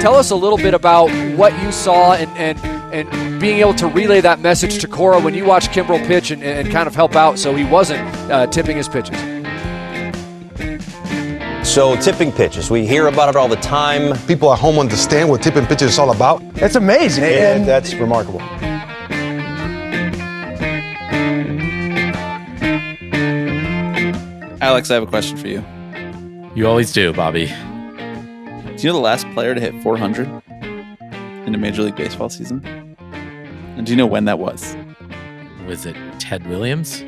Tell us a little bit about what you saw and being able to relay that message to Cora when you watched Kimbrel pitch and kind of help out so he wasn't tipping his pitches. So tipping pitches, we hear about it all the time. People at home understand what tipping pitches is all about. It's amazing. And that's remarkable. Alex, I have a question for you. You always do, Bobby. Do you know the last player to hit 400 in a Major League Baseball season? And do you know when that was? Was it Ted Williams?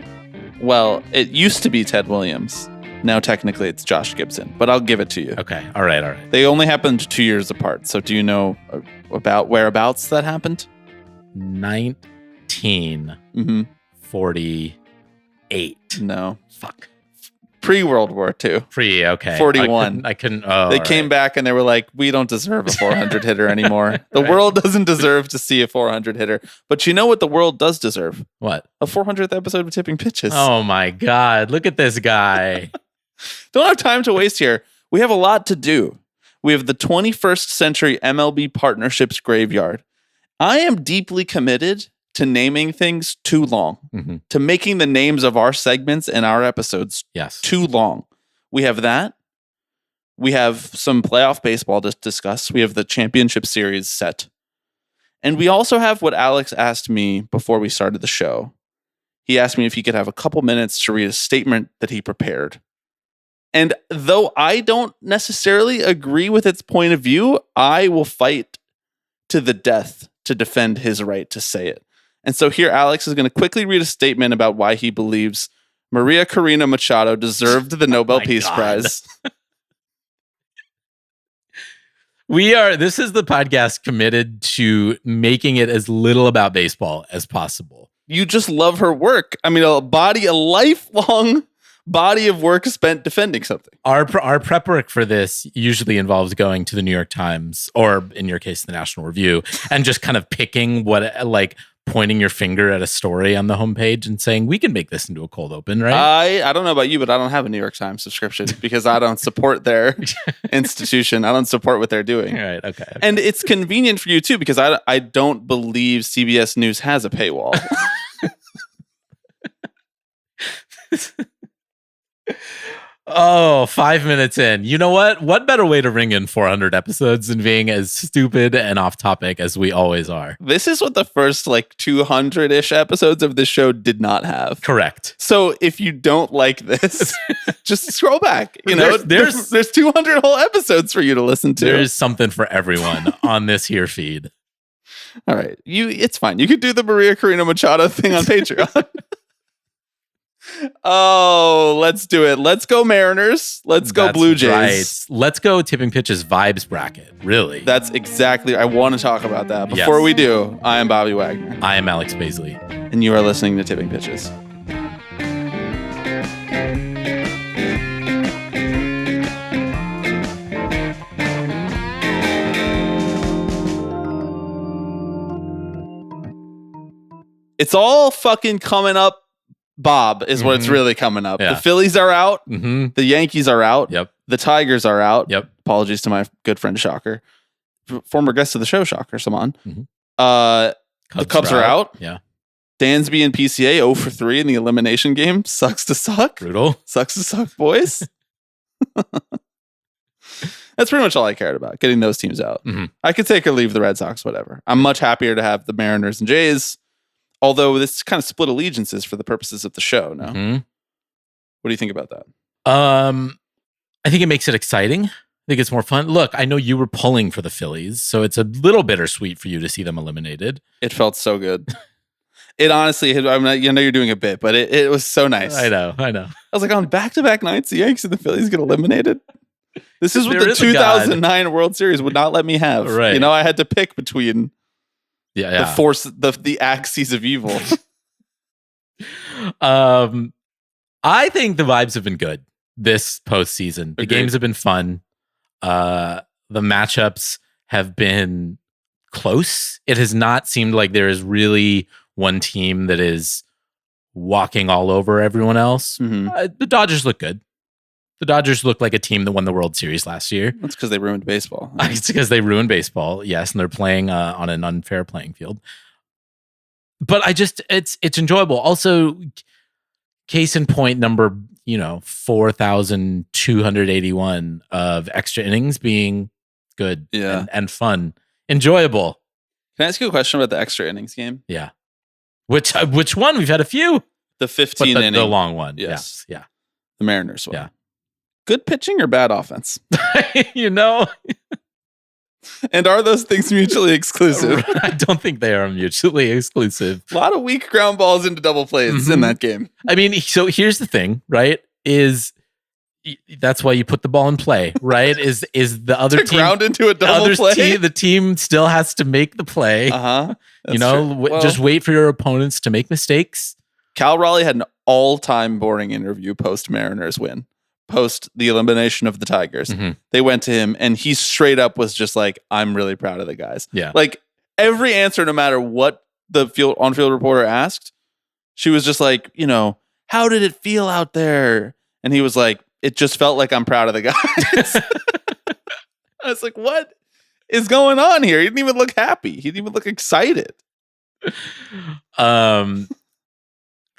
Well, it used to be Ted Williams. Now, technically, it's Josh Gibson, but I'll give it to you. Okay. All right. They only happened 2 years apart. So do you know about whereabouts that happened? 1948. No. Fuck. Pre-World War II. Okay. 41. I couldn't. They came back and they were like, we don't deserve a 400 hitter anymore. The world doesn't deserve to see a 400 hitter. But you know what the world does deserve? What? A 400th episode of Tipping Pitches. Oh my God. Look at this guy. Don't have time to waste here. We have a lot to do. We have the 21st century MLB partnerships graveyard. I am deeply committed to naming things too long, to making the names of our segments and our episodes too long. We have that. We have some playoff baseball to discuss. We have the championship series set. And we also have what Alex asked me before we started the show. He asked me if he could have a couple minutes to read a statement that he prepared. And though I don't necessarily agree with its point of view, I will fight to the death to defend his right to say it. And so here, Alex is going to quickly read a statement about why he believes Maria Corina Machado deserved the Nobel Peace Prize. This is the podcast committed to making it as little about baseball as possible. You just love her work. I mean, a lifelong body of work spent defending something. Our prep work for this usually involves going to the New York Times, or in your case, the National Review, and just kind of picking pointing your finger at a story on the homepage and saying, we can make this into a cold open, right? I don't know about you, but I don't have a New York Times subscription because I don't support their institution. I don't support what they're doing. Right. Okay. And it's convenient for you too, because I don't believe CBS News has a paywall. Oh, 5 minutes in. You know what? What better way to ring in 400 episodes than being as stupid and off topic as we always are? This is what the first 200-ish episodes of this show did not have. Correct. So if you don't like this, just scroll back. You know, there's 200 whole episodes for you to listen to. There's something for everyone on this here feed. All right. It's fine. You could do the Maria Corina Machado thing on Patreon. Oh, let's do it. Let's go Mariners. Let's go Blue Jays. Right. Let's go Tipping Pitches vibes bracket. Really. That's exactly. I want to talk about that. Before we do, I am Bobby Wagner. I am Alex Paisley. And you are listening to Tipping Pitches. It's all fucking coming up. Bob is what it's really coming up. Yeah. The Phillies are out. The Yankees are out. Yep. The Tigers are out. Yep. Apologies to my good friend Shocker. Former guest of the show, Shocker Saman. The Cubs are out. Yeah. Dansby and PCA 0 for 3 in the elimination game. Sucks to suck. Brutal. Sucks to suck, boys. That's pretty much all I cared about, getting those teams out. I could take or leave the Red Sox, whatever. I'm much happier to have the Mariners and Jays. Although this kind of split allegiances for the purposes of the show, no? What do you think about that? I think it makes it exciting. I think it's more fun. Look, I know you were pulling for the Phillies, so it's a little bittersweet for you to see them eliminated. It felt so good. It honestly, I'm not, you're doing a bit, but it was so nice. I know. I was like, on back-to-back nights, the Yankees and the Phillies get eliminated. This is what the 2009 World Series would not let me have. Right. I had to pick between the force, the axes of evil. I think the vibes have been good this postseason. The games have been fun. The matchups have been close. It has not seemed like there is really one team that is walking all over everyone else. The Dodgers look good. The Dodgers look like a team that won the World Series last year. That's because they ruined baseball. It's because they ruined baseball, yes, and they're playing on an unfair playing field. But it's enjoyable. Also, case in point, number 4,281 of extra innings being good and fun, enjoyable. Can I ask you a question about the extra innings game? Yeah. Which one? We've had a few. The 15 inning, the long one. Yes. Yeah. The Mariners one. Yeah. Good pitching or bad offense? And are those things mutually exclusive? I don't think they are mutually exclusive. A lot of weak ground balls into double plays in that game. I mean, so here's the thing, right? That's why you put the ball in play, right? Is the other team ground into a double play? The team still has to make the play. Just wait for your opponents to make mistakes. Cal Raleigh had an all-time boring interview post Mariners win. Post the elimination of the Tigers. They went to him and he straight up was just like, I'm really proud of the guys. Yeah. Like every answer, no matter what the on-field reporter asked, she was just like, how did it feel out there? And he was like, it just felt like I'm proud of the guys. I was like, what is going on here? He didn't even look happy. He didn't even look excited.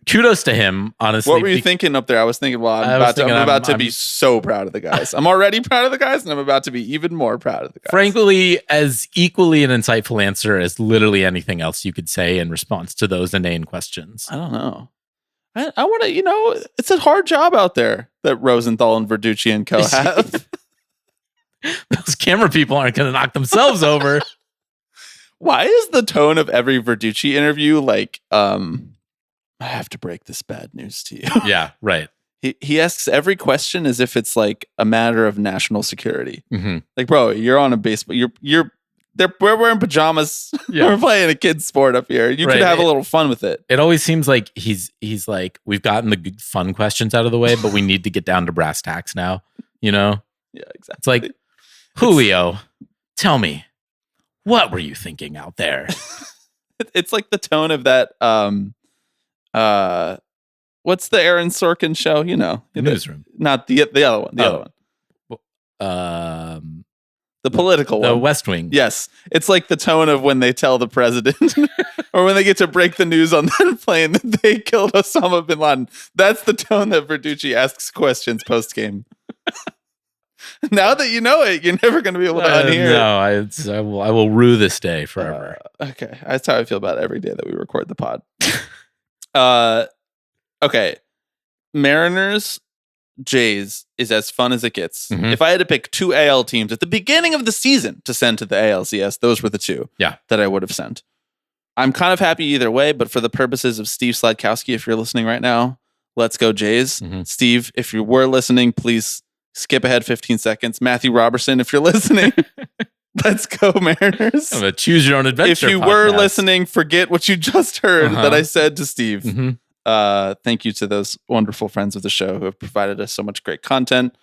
Kudos to him, honestly. What were you thinking up there? I was thinking, I'm about to be so proud of the guys. I'm already proud of the guys, and I'm about to be even more proud of the guys. Frankly, as equally an insightful answer as literally anything else you could say in response to those inane questions. I don't know. I want to, it's a hard job out there that Rosenthal and Verducci and co have. Those camera people aren't going to knock themselves over. Why is the tone of every Verducci interview like, I have to break this bad news to you? Yeah, right. He asks every question as if it's like a matter of national security. Mm-hmm. Like, bro, you're on a baseball. We're wearing pajamas. Yeah. We're playing a kid's sport up here. You could have a little fun with it. It always seems like he's like, we've gotten the good, fun questions out of the way, but we need to get down to brass tacks now. Yeah, exactly. It's like, Julio, tell me, what were you thinking out there? It's like the tone of that. What's the Aaron Sorkin show? The Newsroom. Not the other one. The other one. The political one. The West Wing. Yes. It's like the tone of when they tell the president or when they get to break the news on that plane that they killed Osama bin Laden. That's the tone that Verducci asks questions post-game. Now that you know it, you're never going to be able to unhear it. No, I will rue this day forever. Okay. That's how I feel about every day that we record the pod. Okay. Mariners Jays is as fun as it gets. Mm-hmm. If I had to pick two AL teams at the beginning of the season to send to the ALCS, those were the two that I would have sent. I'm kind of happy either way, but for the purposes of Steve Sladkowski, if you're listening right now, let's go Jays. Mm-hmm. Steve, if you were listening, please skip ahead 15 seconds. Matthew Robertson, if you're listening, let's go Mariners. I'm a choose your own adventure. If you were listening, forget what you just heard that I said to Steve. Mm-hmm. Thank you to those wonderful friends of the show who have provided us so much great content.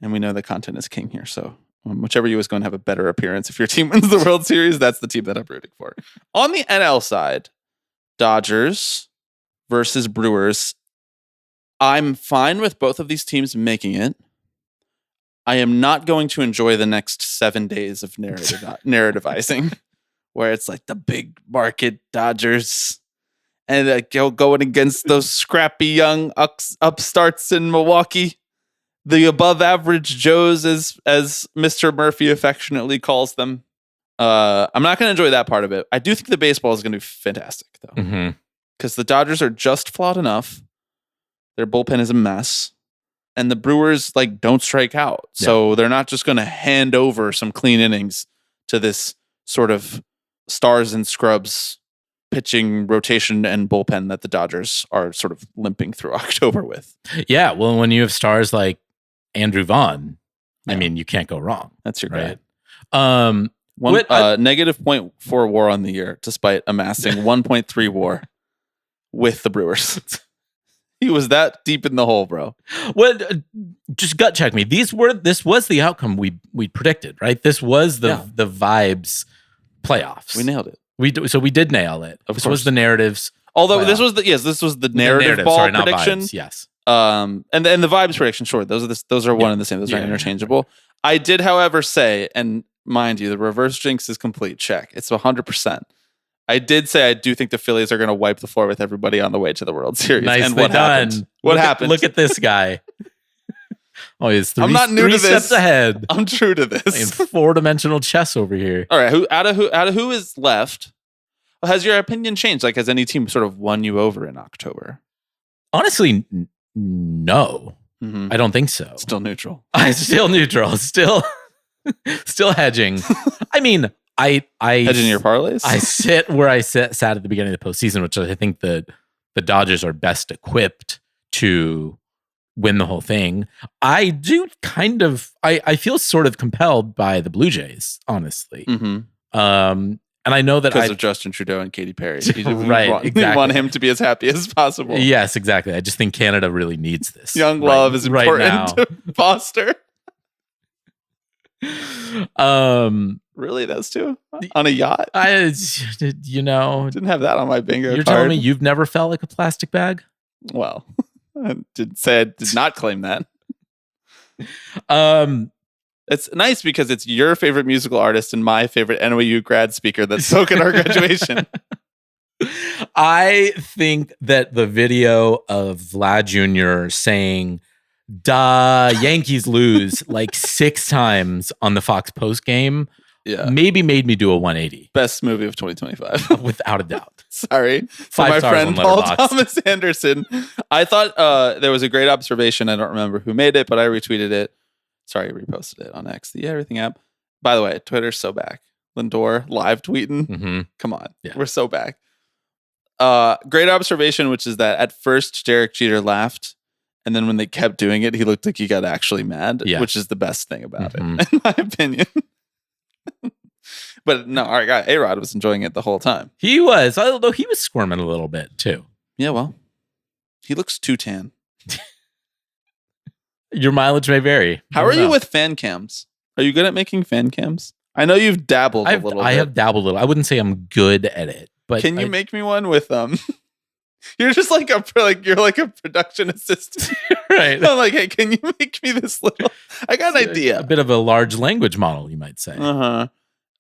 And we know that content is king here. So whichever you is going to have a better appearance. If your team wins the World Series, that's the team that I'm rooting for. On the NL side, Dodgers versus Brewers. I'm fine with both of these teams making it. I am not going to enjoy the next 7 days of narrativizing where it's like the big market Dodgers and going against those scrappy young upstarts in Milwaukee, the above average Joes, as Mr. Murphy affectionately calls them. I'm not going to enjoy that part of it. I do think the baseball is going to be fantastic, though, because the Dodgers are just flawed enough. Their bullpen is a mess, and the Brewers don't strike out, so they're not just going to hand over some clean innings to this sort of stars and scrubs pitching rotation and bullpen that the Dodgers are sort of limping through October with. Yeah, well, when you have stars like Andrew Vaughn, I mean, you can't go wrong. That's your right. Negative 0.4 WAR on the year, despite amassing 1.3 WAR with the Brewers. He was that deep in the hole, bro. Well, just gut check me. This was the outcome we predicted, right? This was the vibes playoffs. We nailed it. We did nail it. This was the narratives. Although this was the narrative ball prediction. Vibes, yes. And the vibes prediction, sure, those are one and the same. Those are interchangeable. I did, however, say, and mind you, the reverse jinx is complete. Check. It's 100%. I did say I do think the Phillies are going to wipe the floor with everybody on the way to the World Series. Nicely and what done. happened? What happened? Look at this guy. Oh, he's I'm not new to three this. steps ahead. I'm true to this. Playing 4-dimensional chess over here. All right, who out of who is left? Has your opinion changed? Like, has any team sort of won you over in October? Honestly, no. Mm-hmm. I don't think so. Still neutral. I'm still neutral. Still hedging. I mean, I hedging your parlays. I sit where I sat at the beginning of the postseason, which I think the Dodgers are best equipped to win the whole thing. I do kind of I feel sort of compelled by the Blue Jays, honestly. Mm-hmm. And I know that because of Justin Trudeau and Katy Perry. Right, exactly. We want him to be as happy as possible. Yes, exactly. I just think Canada really needs this. Young love is important right to foster. Really, those two on a yacht? Didn't have that on my bingo You're card. telling me you've never felt like a plastic bag? Well, I did not claim that. It's nice because it's your favorite musical artist and my favorite NYU grad speaker that spoke at our graduation. I think that the video of Vlad Jr. saying, "Duh, Yankees lose" like 6 times on the Fox post game, maybe made me do a 180. Best movie of 2025. Without a doubt. Sorry. 5 my stars friend on Paul Letterboxd. Thomas Anderson. I thought there was a great observation. I don't remember who made it, but I retweeted it. Sorry, reposted it on X, the Everything app. By the way, Twitter's so back. Lindor live tweeting. Mm-hmm. Come on. Yeah. We're so back. Great observation, which is that at first Derek Jeter laughed. And then when they kept doing it, he looked like he got actually mad, which is the best thing about it, in my opinion. But no, our guy A-Rod was enjoying it the whole time. He was, although he was squirming a little bit too. Yeah, well, he looks too tan. Your mileage may vary. How are you with fan cams? Are you good at making fan cams? I know you've dabbled a little bit. I have dabbled a little. I wouldn't say I'm good at it, but can you make me one with You're just like you're like a production assistant, right? I'm like, hey, can you make me this little? I got an idea. A bit of a large language model, you might say.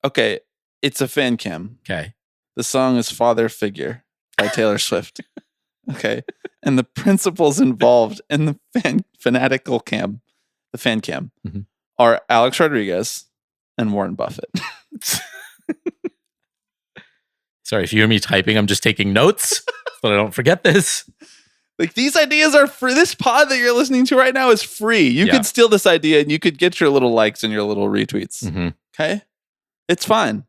Okay, it's a fan cam. Okay. The song is "Father Figure" by Taylor Swift. Okay, and the principals involved in the fanatical cam, the fan cam, are Alex Rodriguez and Warren Buffett. Sorry, if you hear me typing, I'm just taking notes so I don't forget this. Like, these ideas are free. This pod that you're listening to right now is free. You could steal this idea and you could get your little likes and your little retweets. Okay? It's fine.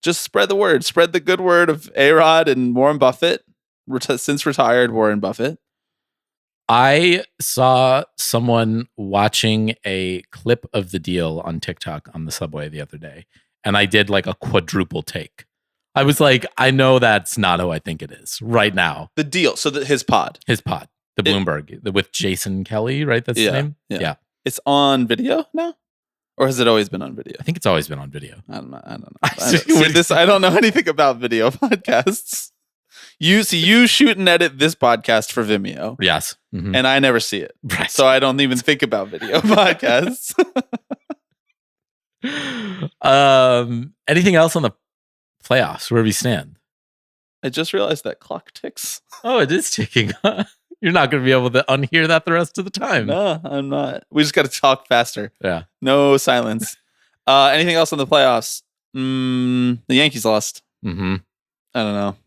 Just spread the word. Spread the good word of A-Rod and Warren Buffett, since retired Warren Buffett. I saw someone watching a clip of the deal on TikTok on the subway the other day, and I did like a quadruple take. I was like, I know that's not who I think it is right now. The deal. So his pod. The Bloomberg, with Jason Kelly, right? That's his name? Yeah. It's on video now? Or has it always been on video? I think it's always been on video. I don't know. I don't know anything about video podcasts. You shoot and edit this podcast for Vimeo. Yes. And I never see it. Right. So I don't even think about video podcasts. Anything else on the playoffs? Where we stand? I just realized that clock ticks. Oh, it is ticking. You're not going to be able to unhear that the rest of the time. No, I'm not. We just got to talk faster. Yeah. No silence. Anything else on the playoffs? The Yankees lost. I don't know.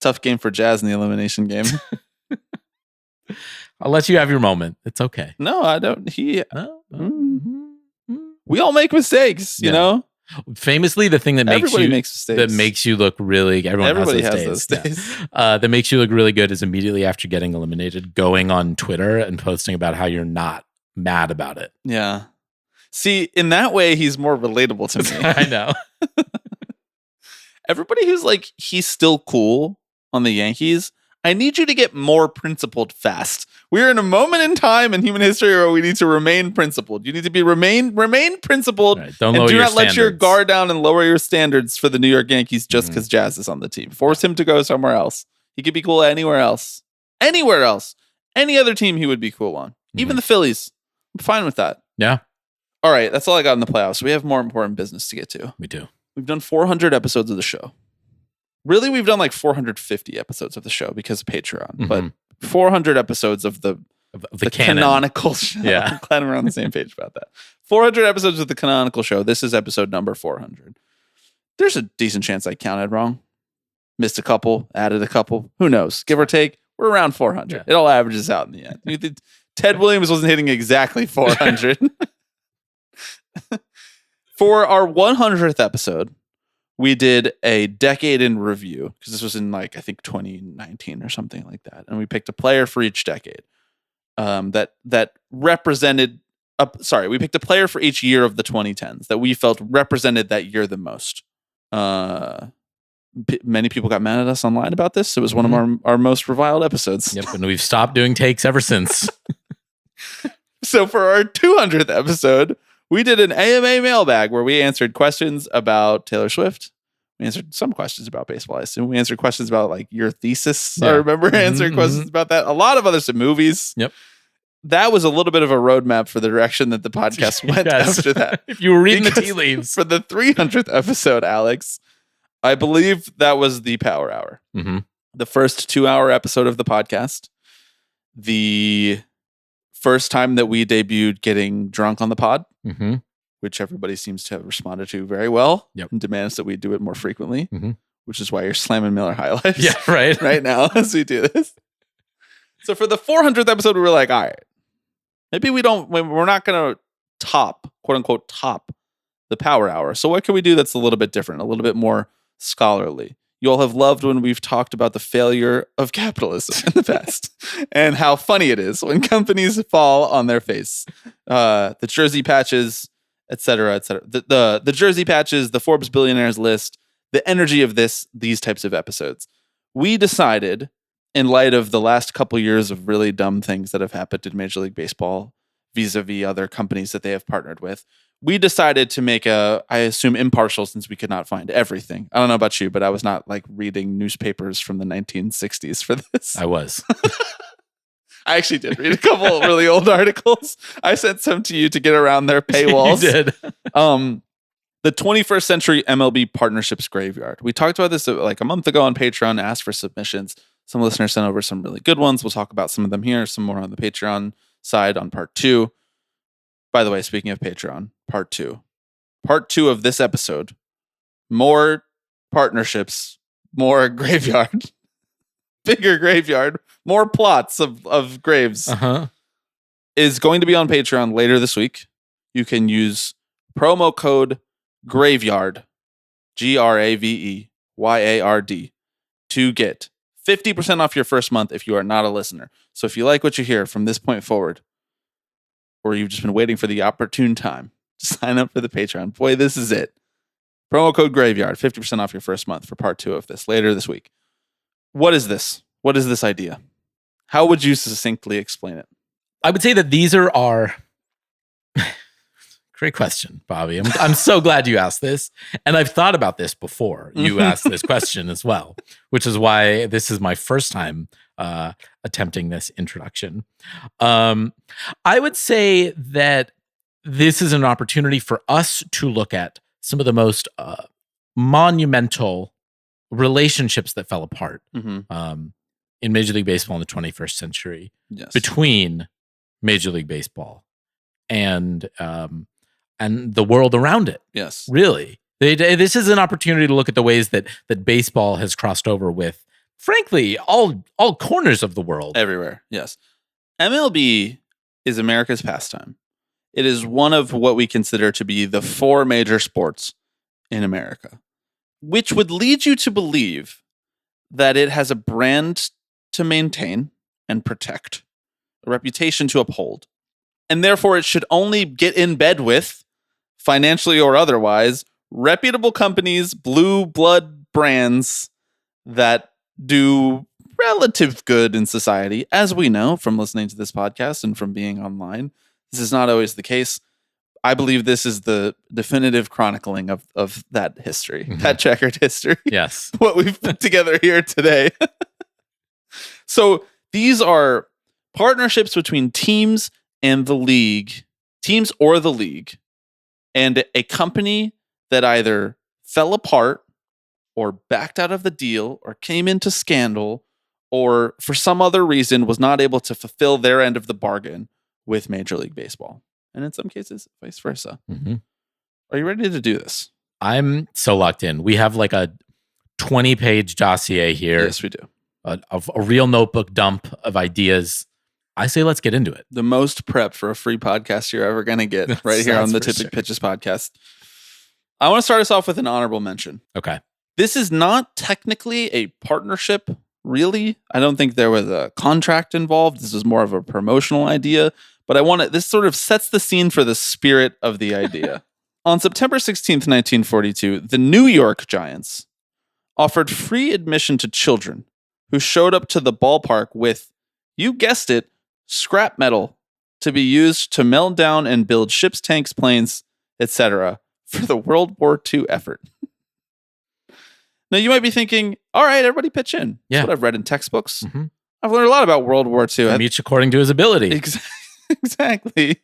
Tough game for Jazz in the elimination game. I'll let you have your moment. It's okay. No, I don't. We all make mistakes, you know? Famously, the thing that Everybody makes mistakes. that makes you look really Everybody has those days. That makes you look really good is immediately after getting eliminated, going on Twitter and posting about how you're not mad about it. Yeah. See, in that way, he's more relatable to me. I know. Everybody who's like, he's still cool on the Yankees, I need you to get more principled fast. We're in a moment in time in human history where we need to remain principled. You need to be remain principled. Right. Do not let your guard down and lower your standards for the New York Yankees just because Jazz is on the team. Force him to go somewhere else. He could be cool anywhere else. Anywhere else. Any other team he would be cool on. Even the Phillies. I'm fine with that. Yeah. All right, that's all I got in the playoffs. We have more important business to get to. We do. We've done 400 episodes of the show. Really, we've done like 450 episodes of the show because of Patreon. But 400 episodes of the canonical show. Yeah. I'm glad we're on the same page about that. 400 episodes of the canonical show. This is episode number 400. There's a decent chance I counted wrong. Missed a couple, added a couple. Who knows? Give or take, we're around 400. Yeah. It all averages out in the end. Ted Williams wasn't hitting exactly 400. For our 100th episode, we did a decade in review because this was in like, I think 2019 or something like that. And we picked a player for each decade that represented, we picked a player for each year of the 2010s that we felt represented that year the most. Many people got mad at us online about this. It was one of our most reviled episodes. Yep, and we've stopped doing takes ever since. So for our 200th episode, we did an AMA mailbag where we answered questions about Taylor Swift. We answered some questions about baseball. I assume we answered questions about like your thesis. Yeah. I remember answering questions about that. A lot of other some movies. Yep. That was a little bit of a roadmap for the direction that the podcast went after that. If you were reading the tea leaves. For the 300th episode, Alex, I believe that was the Power Hour. The first 2-hour episode of the podcast. The first time that we debuted getting drunk on the pod, which everybody seems to have responded to very well and demands that we do it more frequently, which is why you're slamming Miller High Life right now as we do this. So for the 400th episode, we were like, all right, maybe we're not going to quote unquote, top the Power Hour. So what can we do that's a little bit different, a little bit more scholarly? You all have loved when we've talked about the failure of capitalism in the past and how funny it is when companies fall on their face. The jersey patches, et cetera, et cetera. The jersey patches, the Forbes billionaires list, the energy of these types of episodes. We decided, in light of the last couple years of really dumb things that have happened in Major League Baseball vis-a-vis other companies that they have partnered with, we decided to make I assume impartial, since we could not find everything. I don't know about you, but I was not like reading newspapers from the 1960s for this. I was. I actually did read a couple of really old articles. I sent some to you to get around their paywalls. You did. The 21st Century MLB Partnerships Graveyard. We talked about this like a month ago on Patreon, asked for submissions. Some listeners sent over some really good ones. We'll talk about some of them here, some more on the Patreon side on part 2. By the way, speaking of Patreon, part 2. Part 2 of this episode. More partnerships, more graveyard. Bigger graveyard, more plots of graves. Is going to be on Patreon later this week. You can use promo code GRAVEYARD, GRAVEYARD, to get 50% off your first month if you are not a listener. So if you like what you hear from this point forward, or you've just been waiting for the opportune time to sign up for the Patreon, boy, this is it. Promo code GRAVEYARD, 50% off your first month for part 2 of this later this week. What is this? What is this idea? How would you succinctly explain it? I would say that these are our... Great question, Bobby. I'm so glad you asked this. And I've thought about this before you asked this question as well, which is why this is my first time attempting this introduction. I would say that this is an opportunity for us to look at some of the most monumental relationships that fell apart in Major League Baseball in the 21st century between Major League Baseball and the world around it. Yes. Really. This is an opportunity to look at the ways that baseball has crossed over with, frankly, all corners of the world. Everywhere. Yes. MLB is America's pastime. It is one of what we consider to be the 4 major sports in America, which would lead you to believe that it has a brand to maintain and protect, a reputation to uphold, and therefore it should only get in bed with, financially or otherwise, reputable companies, blue blood brands that do relative good in society, as we know from listening to this podcast and from being online. This is not always the case. I believe this is the definitive chronicling of that history, that checkered history. Yes. What we've put together here today. So these are partnerships between teams or the league, and a company that either fell apart or backed out of the deal or came into scandal or for some other reason was not able to fulfill their end of the bargain with Major League Baseball. And in some cases, vice versa. Mm-hmm. Are you ready to do this? I'm so locked in. We have like a 20-page dossier here. Yes, we do. A real notebook dump of ideas. I say let's get into it. The most prep for a free podcast you're ever going to get right here on the Tipping Pitches podcast. I want to start us off with an honorable mention. Okay. This is not technically a partnership, really. I don't think there was a contract involved. This is more of a promotional idea, but this sort of sets the scene for the spirit of the idea. On September 16th, 1942, the New York Giants offered free admission to children who showed up to the ballpark with, you guessed it, scrap metal to be used to melt down and build ships, tanks, planes, etc. for the World War II effort. Now, you might be thinking, all right, everybody pitch in. Yeah. That's what I've read in textbooks. Mm-hmm. I've learned a lot about World War II. Each according to his ability. Exactly.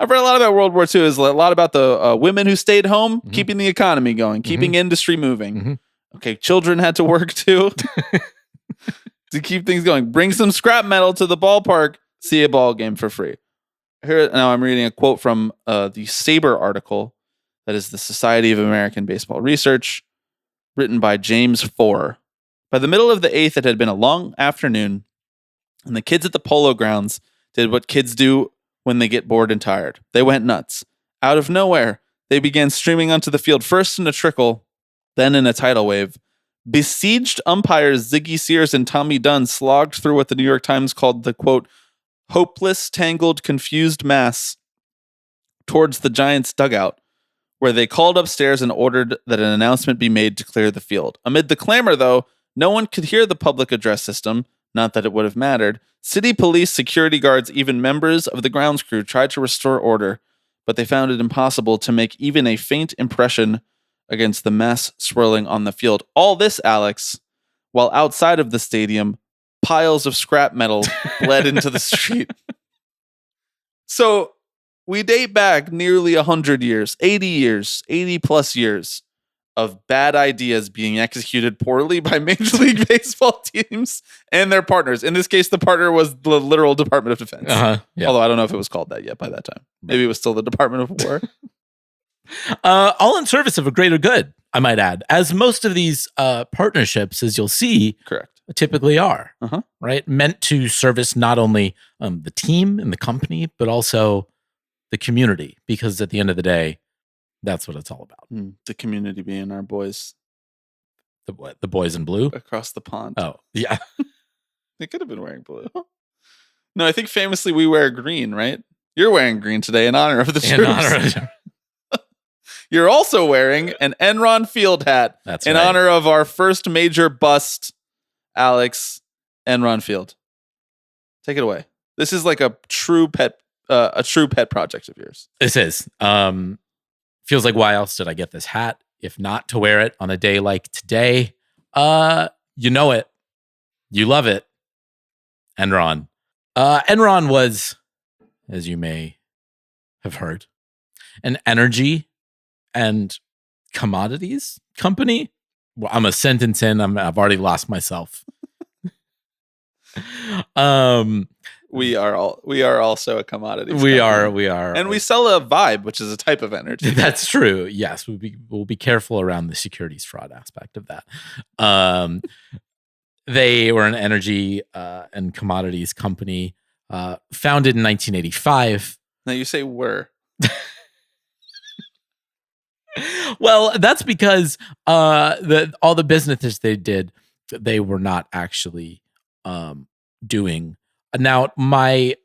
I've read a lot about World War II. It's a lot about the women who stayed home, Mm-hmm. keeping the economy going, keeping industry moving. Mm-hmm. Okay, children had to work too to keep things going. Bring some scrap metal to the ballpark, see a ball game for free. Here now I'm reading a quote from the Sabre article, that is the Society of American Baseball Research, written by James Four. By the middle of the 8th, it had been a long afternoon, and the kids at the Polo Grounds did what kids do when they get bored and tired. They went nuts. Out of nowhere, they began streaming onto the field, first in a trickle, then in a tidal wave. Besieged umpires Ziggy Sears and Tommy Dunn slogged through what the New York Times called the, quote, hopeless, tangled, confused mass towards the Giants' dugout, where they called upstairs and ordered that an announcement be made to clear the field. Amid the clamor, though, no one could hear the public address system, not that it would have mattered. City police, security guards, even members of the grounds crew tried to restore order, but they found it impossible to make even a faint impression against the mass swirling on the field. All this, Alex, while outside of the stadium, piles of scrap metal bled into the street. So we date back nearly 100 years, 80 plus years of bad ideas being executed poorly by Major League Baseball teams and their partners. In this case, the partner was the literal Department of Defense. Yeah. Although I don't know if it was called that yet by that time. Maybe it was still the Department of War. All in service of a greater good, I might add, as most of these partnerships, as you'll see, Correct. typically are, Uh-huh. right? Meant to service not only the team and the company, but also the community, because at the end of the day, that's what it's all about. The community being our boys The boys in blue? across the pond. Oh, yeah. They could have been wearing blue. No, I think famously we wear green, right? You're wearing green today in honor of the troops. In honor of, You're also wearing an Enron field hat that's in right. honor of our first major bust, Alex Enron Field. Take it away. This is like a true pet project of yours. This is. Feels like, why else did I get this hat if not to wear it on a day like today? You know it. You love it. Enron. Enron was, as you may have heard, an energy and commodities company. Well, I'm a sentence in. I've already lost myself. We are also a commodity. We are. And we sell a vibe, which is a type of energy. That's true. Yes, we'll be careful around the securities fraud aspect of that. They were an energy and commodities company founded in 1985. Now you say were. Well, that's because all the businesses they did, they were not actually doing. Now, my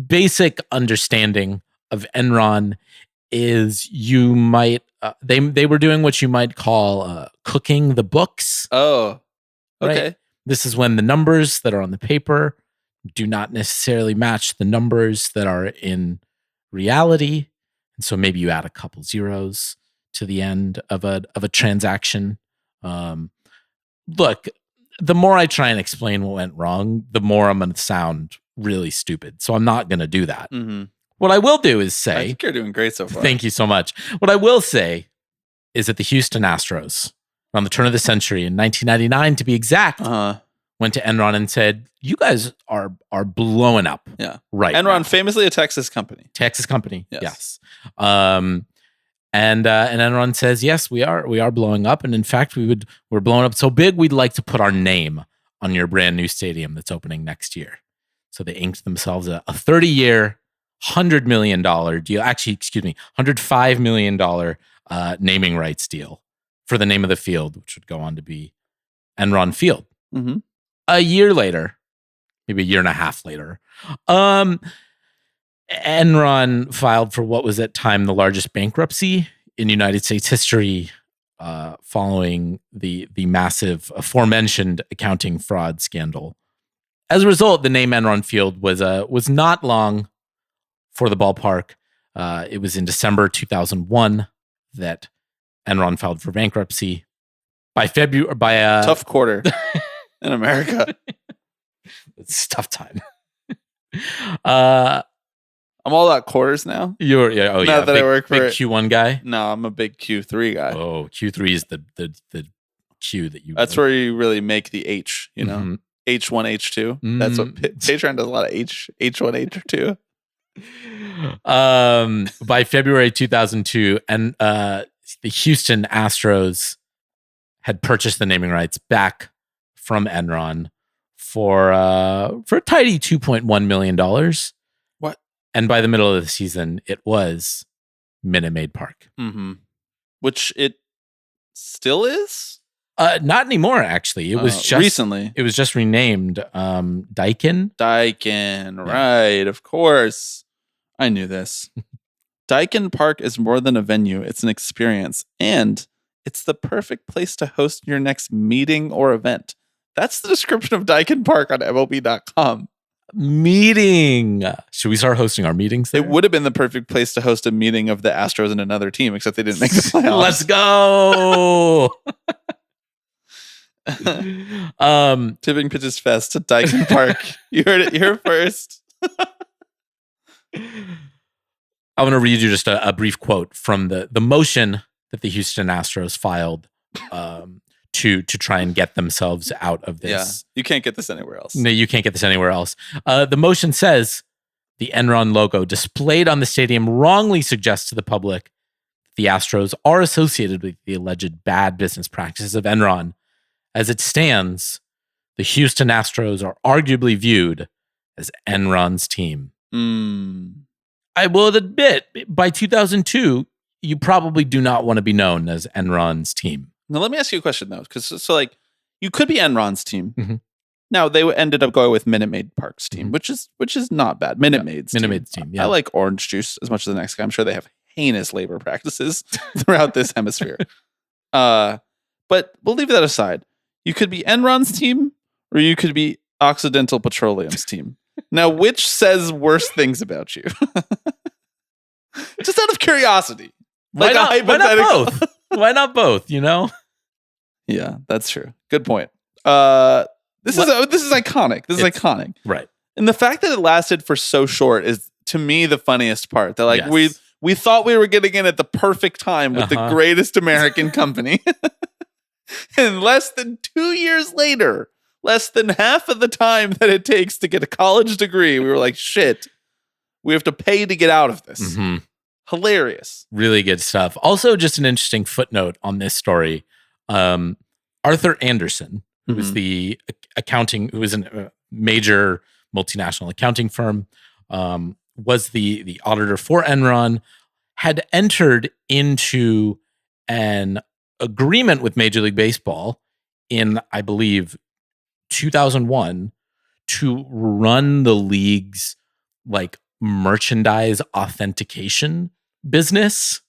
basic understanding of Enron is you might they were doing what you might call cooking the books. Oh, okay. Right? This is when the numbers that are on the paper do not necessarily match the numbers that are in reality, and so maybe you add a couple zeros to the end of a transaction. Look, the more I try and explain what went wrong, the more I'm going to sound really stupid. So I'm not going to do that. Mm-hmm. What I will do is I say, think you're doing great so far. thank you so much. What I will say is that the Houston Astros, on the turn of the century in 1999, to be exact, went to Enron and said, "You guys are blowing up." Yeah, right. Enron, now. famously a Texas company. Texas company. Yes. And Enron says, "Yes, we are blowing up, and in fact, we're blowing up so big, we'd like to put our name on your brand new stadium that's opening next year." So they inked themselves a 30-year, $100 million deal. Actually, excuse me, $105 million naming rights deal for the name of the field, which would go on to be Enron Field. Mm-hmm. A year later, maybe a year and a half later, Enron filed for what was at time the largest bankruptcy in United States history, following the massive aforementioned accounting fraud scandal. As a result, the name Enron Field was not long for the ballpark. It was in December 2001 that Enron filed for bankruptcy. By Tough quarter in America. It's a tough time. I'm all about quarters now. Now that I work for big Q1 guy. No, I'm a big Q3 guy. Oh, Q3 is the Q that you. That's where you really make the H. You know, Mm-hmm. H1, H2. That's what Patreon does a lot of H1, H2. By February 2002, and the Houston Astros had purchased the naming rights back from Enron for a tidy $2.1 million. What? And by the middle of the season, it was Minute Maid Park. Mm-hmm. Which it still is? Not anymore, actually. It was just recently. It was just renamed Daikin. Daikin, right? Of course, I knew this. Daikin Park is more than a venue; it's an experience, and it's the perfect place to host your next meeting or event. That's the description of Daikin Park on MLB.com. Meeting. Should we start hosting our meetings there? It would have been the perfect place to host a meeting of the Astros and another team, except they didn't make the playoffs. Let's go. Tipping Pitches Fest to Daikin Park. You heard it here first. I want to read you just a brief quote from the motion that the Houston Astros filed to try and get themselves out of this. Yeah, you can't get this anywhere else. No, you can't get this anywhere else. The motion says the Enron logo displayed on the stadium wrongly suggests to the public the Astros are associated with the alleged bad business practices of Enron. As it stands, the Houston Astros are arguably viewed as Enron's team. I will admit, by 2002, you probably do not want to be known as Enron's team. Now, let me ask you a question, though. Because, like, you could be Enron's team. Mm-hmm. Now, they ended up going with Minute Maid Park's team, which is not bad. Minute Maid's team, yeah. I like orange juice as much as the next guy. I'm sure they have heinous labor practices throughout this hemisphere. But we'll leave that aside. You could be Enron's team, or you could be Occidental Petroleum's team. Now, which says worse things about you? Just out of curiosity. Why not both? Why not both, you know? Yeah, that's true. Good point. This is iconic. This is iconic. Right. And the fact that it lasted for so short is, to me, the funniest part. That, like, yes. we thought we were getting in at the perfect time with the greatest American company. And less than 2 years later, less than half of the time that it takes to get a college degree, we were like, shit, we have to pay to get out of this. Mm-hmm. Hilarious. Really good stuff. Also, just an interesting footnote on this story. Arthur Anderson, who was the who was a major multinational accounting firm, was the auditor for Enron, had entered into an agreement with Major League Baseball in, I believe, 2001 to run the league's like merchandise authentication business.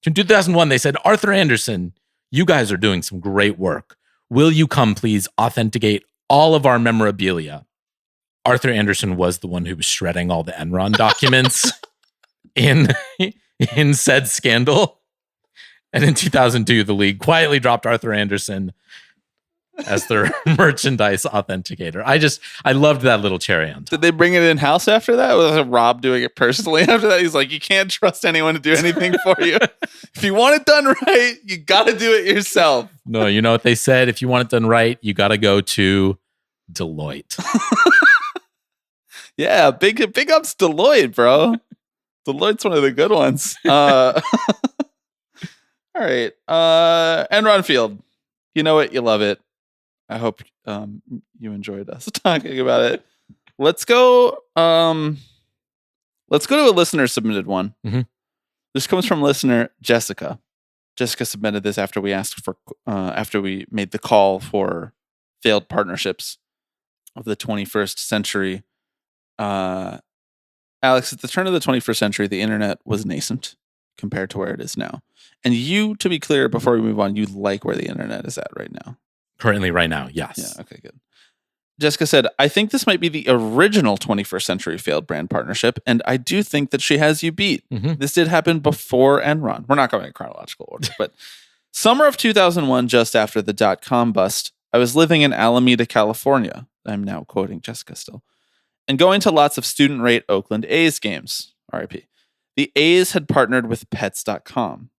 In 2001, they said, Arthur Anderson, you guys are doing some great work. Will you come please authenticate all of our memorabilia? Arthur Anderson was the one who was shredding all the Enron documents in said scandal. And in 2002, the league quietly dropped Arthur Anderson as their merchandise authenticator. I loved that little cherry on top. Did they bring it in-house after that? Was Rob doing it personally after that? He's like, you can't trust anyone to do anything for you. If you want it done right, you got to do it yourself. No, you know what they said? If you want it done right, you got to go to Deloitte. Yeah, big ups Deloitte, bro. Deloitte's one of the good ones. All right. Enron Field. You know it, you love it. I hope you enjoyed us talking about it. Let's go to a listener submitted one. Mm-hmm. This comes from listener Jessica. Jessica submitted this after we made the call for failed partnerships of the 21st century. Alex, at the turn of the 21st century, the internet was nascent compared to where it is now. And you, to be clear, before we move on, you like where the internet is at right now. Currently, right now, yes. Yeah, okay, good. Jessica said, I think this might be the original 21st century failed brand partnership, and I do think that she has you beat. Mm-hmm. This did happen before Enron. We're not going in chronological order, but summer of 2001, just after the dot-com bust, I was living in Alameda, California. I'm now quoting Jessica still. And going to lots of student-rate Oakland A's games. RIP. The A's had partnered with Pets.com.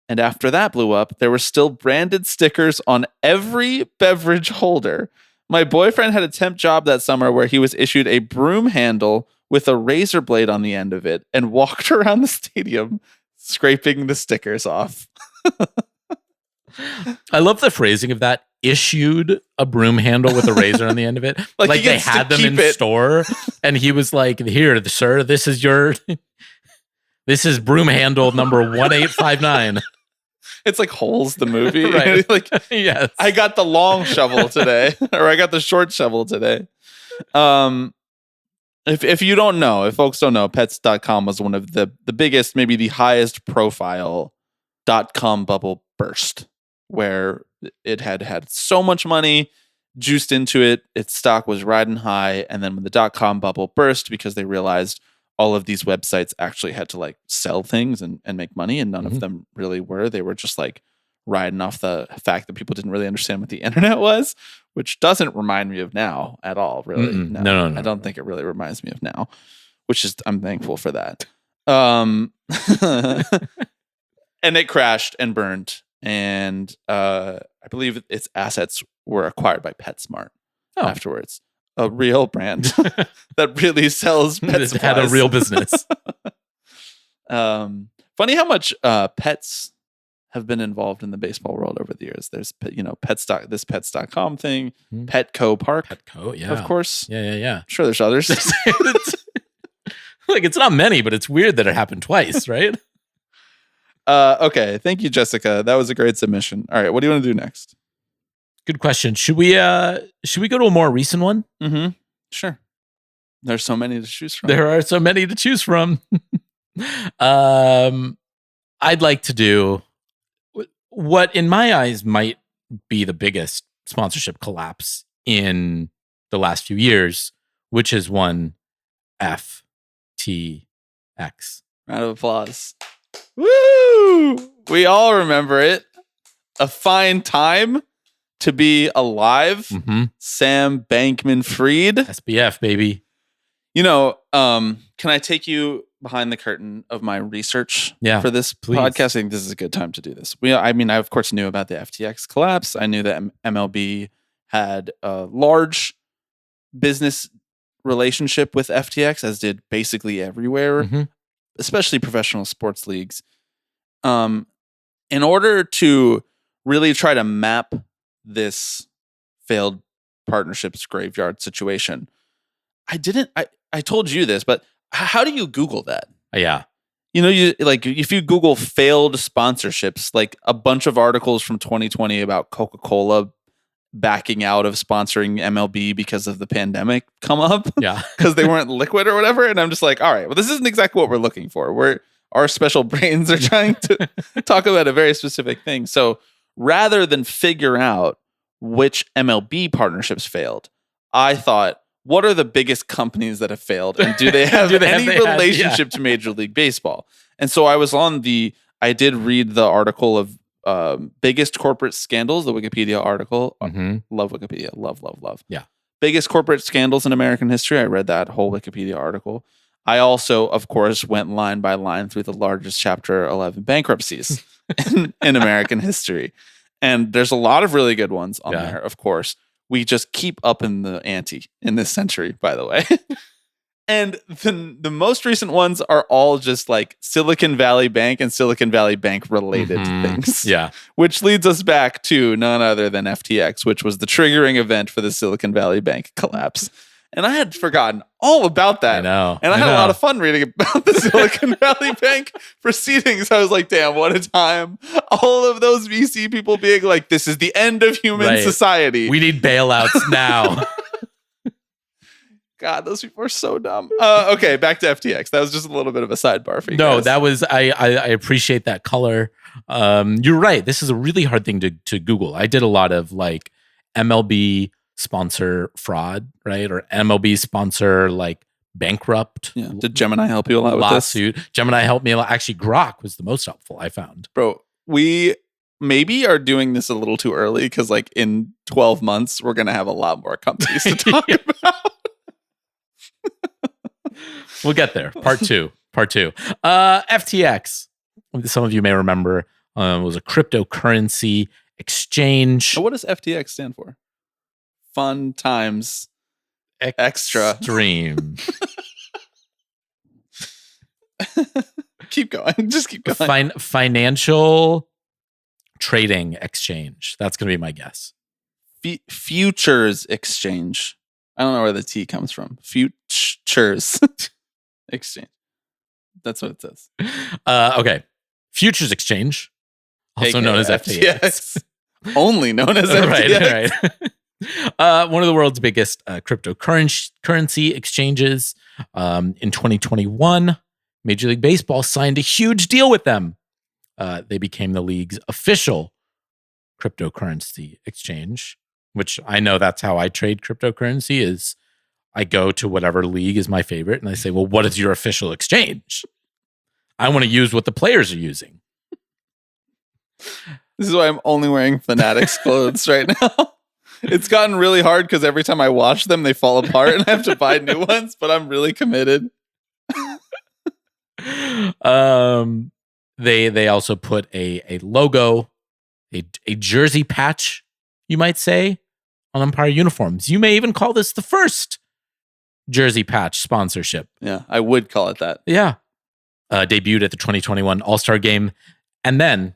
And after that blew up, there were still branded stickers on every beverage holder. My boyfriend had a temp job that summer where he was issued a broom handle with a razor blade on the end of it and walked around the stadium scraping the stickers off. I love the phrasing of that. Issued a broom handle with a razor on the end of it. like they had them in store. And he was like, here, sir, this is broom handle number 1859. It's like Holes, the movie. Right. Like, yes. I got the long shovel today, or I got the short shovel today. If you don't know, if folks don't know, Pets.com was one of the biggest, maybe the highest profile .com bubble burst, where it had so much money juiced into it. Its stock was riding high. And then when the .com bubble burst, because they realized all of these websites actually had to like sell things and make money, and none of them really were. They were just like riding off the fact that people didn't really understand what the internet was, which doesn't remind me of now at all, really. No. I don't think it really reminds me of now, which is, I'm thankful for that. And it crashed and burned. And I believe its assets were acquired by PetSmart afterwards. A real brand that really sells pet supplies. Had a real business. Funny how much pets have been involved in the baseball world over the years. There's, this Pets.com thing, Petco Park. Petco, yeah. Of course. Yeah. I'm sure there's others. It's not many, but it's weird that it happened twice, right? Okay. Thank you, Jessica. That was a great submission. All right. What do you want to do next? Good question. Should we go to a more recent one? Mm-hmm. Sure. There's so many to choose from. There are so many to choose from. I'd like to do what in my eyes might be the biggest sponsorship collapse in the last few years, which is one FTX. Round of applause. Woo! We all remember it. A fine time to be alive. Sam Bankman-Fried. SBF, baby. Can I take you behind the curtain of my research for this podcast? I think this is a good time to do this. I of course knew about the FTX collapse. I knew that MLB had a large business relationship with FTX, as did basically everywhere, especially professional sports leagues. In order to really try to map this failed partnerships graveyard situation, I told you this, but how do you Google that? Yeah. If you Google failed sponsorships, like a bunch of articles from 2020 about Coca-Cola backing out of sponsoring MLB because of the pandemic come up. Yeah. Because they weren't liquid or whatever. And I'm just like, all right, well, this isn't exactly what we're looking for. Our special brains are trying to talk about a very specific thing. So rather than figure out which MLB partnerships failed, I thought, what are the biggest companies that have failed? And do they have any relationship to Major League Baseball? And so I did read the article of biggest corporate scandals, the Wikipedia article. Love Wikipedia. Love. Yeah. Biggest corporate scandals in American history. I read that whole Wikipedia article. I also, of course, went line by line through the largest Chapter 11 bankruptcies in American history. And there's a lot of really good ones on there, of course. We just keep upping the ante in this century, by the way. And the most recent ones are all just like Silicon Valley Bank and Silicon Valley Bank related things. Yeah. Which leads us back to none other than FTX, which was the triggering event for the Silicon Valley Bank collapse. And I had forgotten all about that. I know. And I had a lot of fun reading about the Silicon Valley Bank proceedings. I was like, damn, what a time. All of those VC people being like, this is the end of human society. We need bailouts now. God, those people are so dumb. Okay, back to FTX. That was just a little bit of a sidebar for you guys. That was, I appreciate that color. You're right. This is a really hard thing to Google. I did a lot of like MLB sponsor fraud, right? Or MLB sponsor like bankrupt. Yeah. Did Gemini help you a lot lawsuit. with this? Gemini helped me a lot. Actually, Grok was the most helpful, I found. Bro, we maybe are doing this a little too early because like in 12 months, we're going to have a lot more companies to talk about. We'll get there. Part two. FTX. Some of you may remember was a cryptocurrency exchange. So what does FTX stand for? Fun times extra. Extreme. Keep going. Just keep going. Financial trading exchange. That's going to be my guess. Futures exchange. I don't know where the T comes from. Futures exchange. That's what it says. Okay. Futures exchange, also known as FTX. Only known as FTX. Right. One of the world's biggest cryptocurrency exchanges. In 2021, Major League Baseball signed a huge deal with them. They became the league's official cryptocurrency exchange, which I know that's how I trade cryptocurrency is I go to whatever league is my favorite and I say, well, what is your official exchange? I want to use what the players are using. This is why I'm only wearing Fanatics clothes right now. It's gotten really hard because every time I wash them, they fall apart and I have to buy new ones, but I'm really committed. They also put a logo, a jersey patch, you might say, on Empire uniforms. You may even call this the first jersey patch sponsorship. Yeah, I would call it that. Yeah. Debuted at the 2021 All-Star Game. And then,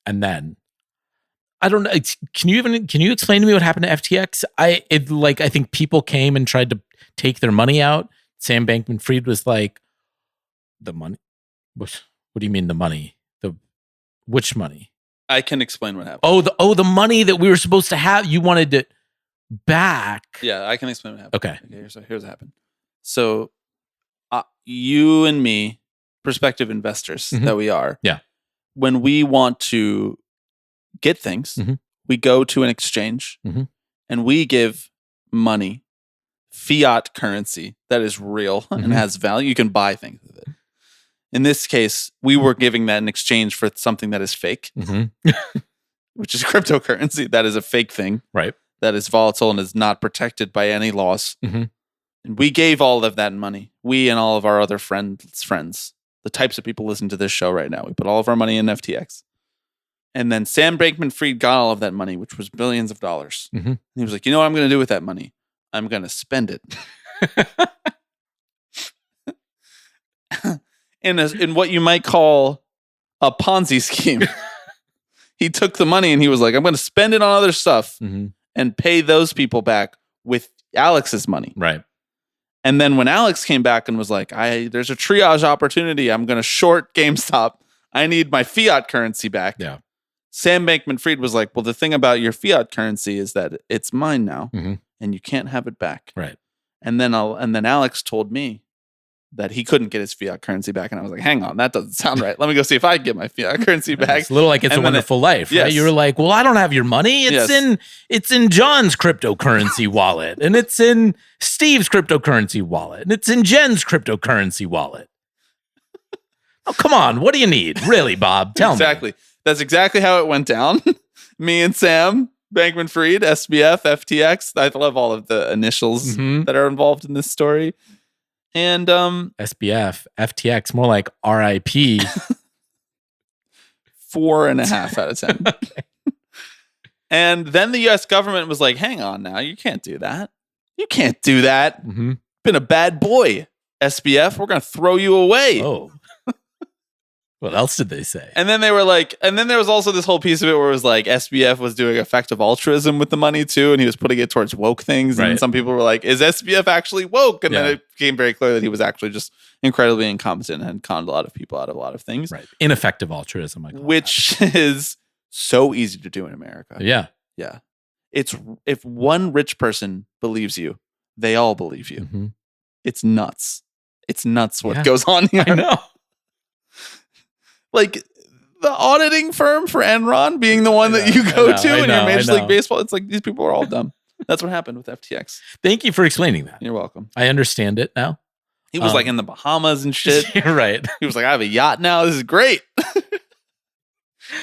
I don't know. Can you explain to me what happened to FTX? I think people came and tried to take their money out. Sam Bankman-Fried was like, the money? What do you mean the money? Which money? I can explain what happened. The money that we were supposed to have, you wanted it back. Yeah, I can explain what happened. Okay. Here's what happened. So, you and me, prospective investors that we are, when we want to get things, we go to an exchange and we give money, fiat currency that is real and has value. You can buy things with it. In this case, we were giving that in exchange for something that is fake, which is cryptocurrency. That is a fake thing. Right. That is volatile and is not protected by any laws. And we gave all of that money. We and all of our other friends, the types of people listening to this show right now, we put all of our money in FTX. And then Sam Bankman-Fried got all of that money, which was billions of dollars. And he was like, you know what I'm going to do with that money? I'm going to spend it. in what you might call a Ponzi scheme. He took the money and he was like, I'm going to spend it on other stuff and pay those people back with Alex's money. Right. And then when Alex came back and was like, there's a triage opportunity. I'm going to short GameStop. I need my fiat currency back. Yeah. Sam Bankman-Fried was like, well, the thing about your fiat currency is that it's mine now and you can't have it back. Right. And then Alex told me that he couldn't get his fiat currency back. And I was like, hang on, that doesn't sound right. Let me go see if I can get my fiat currency back. It's a little like It's a Wonderful Life, right? Yes. You were like, well, I don't have your money. It's in John's cryptocurrency wallet. And it's in Steve's cryptocurrency wallet. And it's in Jen's cryptocurrency wallet. Oh, come on. What do you need? Really, Bob? Tell me. Exactly. That's exactly how it went down. Me and Sam Bankman-Fried, SBF, FTX. I love all of the initials that are involved in this story. And SBF, FTX, more like RIP. 4.5 out of 10. Okay. And then the U.S. government was like, hang on now, you can't do that. You can't do that. Mm-hmm. Been a bad boy, SBF. We're going to throw you away. Oh. What else did they say? And then they were like, and then there was also this whole piece of it where it was like SBF was doing effective altruism with the money too, and he was putting it towards woke things. And some people were like, is SBF actually woke? And then it became very clear that he was actually just incredibly incompetent and had conned a lot of people out of a lot of things. Right. Ineffective altruism, which is so easy to do in America. Yeah. Yeah. It's if one rich person believes you, they all believe you. Mm-hmm. It's nuts. It's nuts what goes on here. I know. Like the auditing firm for Enron being the one that you go to in your Major League Baseball. It's like these people are all dumb. That's what happened with FTX. Thank you for explaining that. You're welcome. I understand it now. He was like in the Bahamas and shit. You're right. He was like, I have a yacht now. This is great.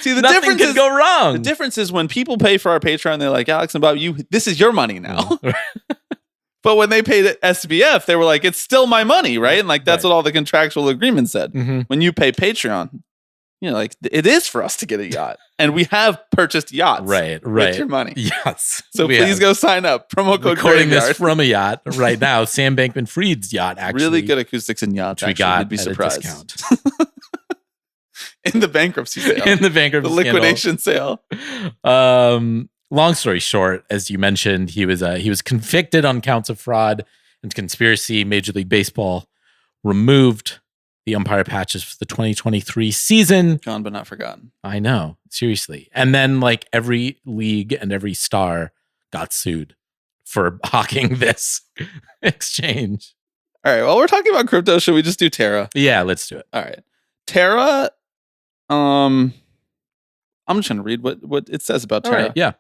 See, the Nothing difference could go wrong. The difference is when people pay for our Patreon, they're like, Alex and Bob, this is your money now. But when they paid SBF, they were like, it's still my money, right? And like that's what all the contractual agreements said. Mm-hmm. When you pay Patreon, you know, like it is for us to get a yacht, and we have purchased yachts, right, with your money. Yes, so please go sign up. Promo code recording Graveyard. This from a yacht right now. Sam Bankman-Fried's yacht, actually, really good acoustics in yachts. We got you'd be surprised. A discount. In the bankruptcy sale, the liquidation sale. Long story short, as you mentioned, he was convicted on counts of fraud and conspiracy. Major League Baseball removed the umpire patches for the 2023 season. Gone but not forgotten. I know, seriously. And then like every league and every star got sued for hawking this exchange. All right, while we're talking about crypto, should we just do Terra? Yeah, let's do it. All right. Terra, I'm just going to read what it says about Terra. All right, yeah.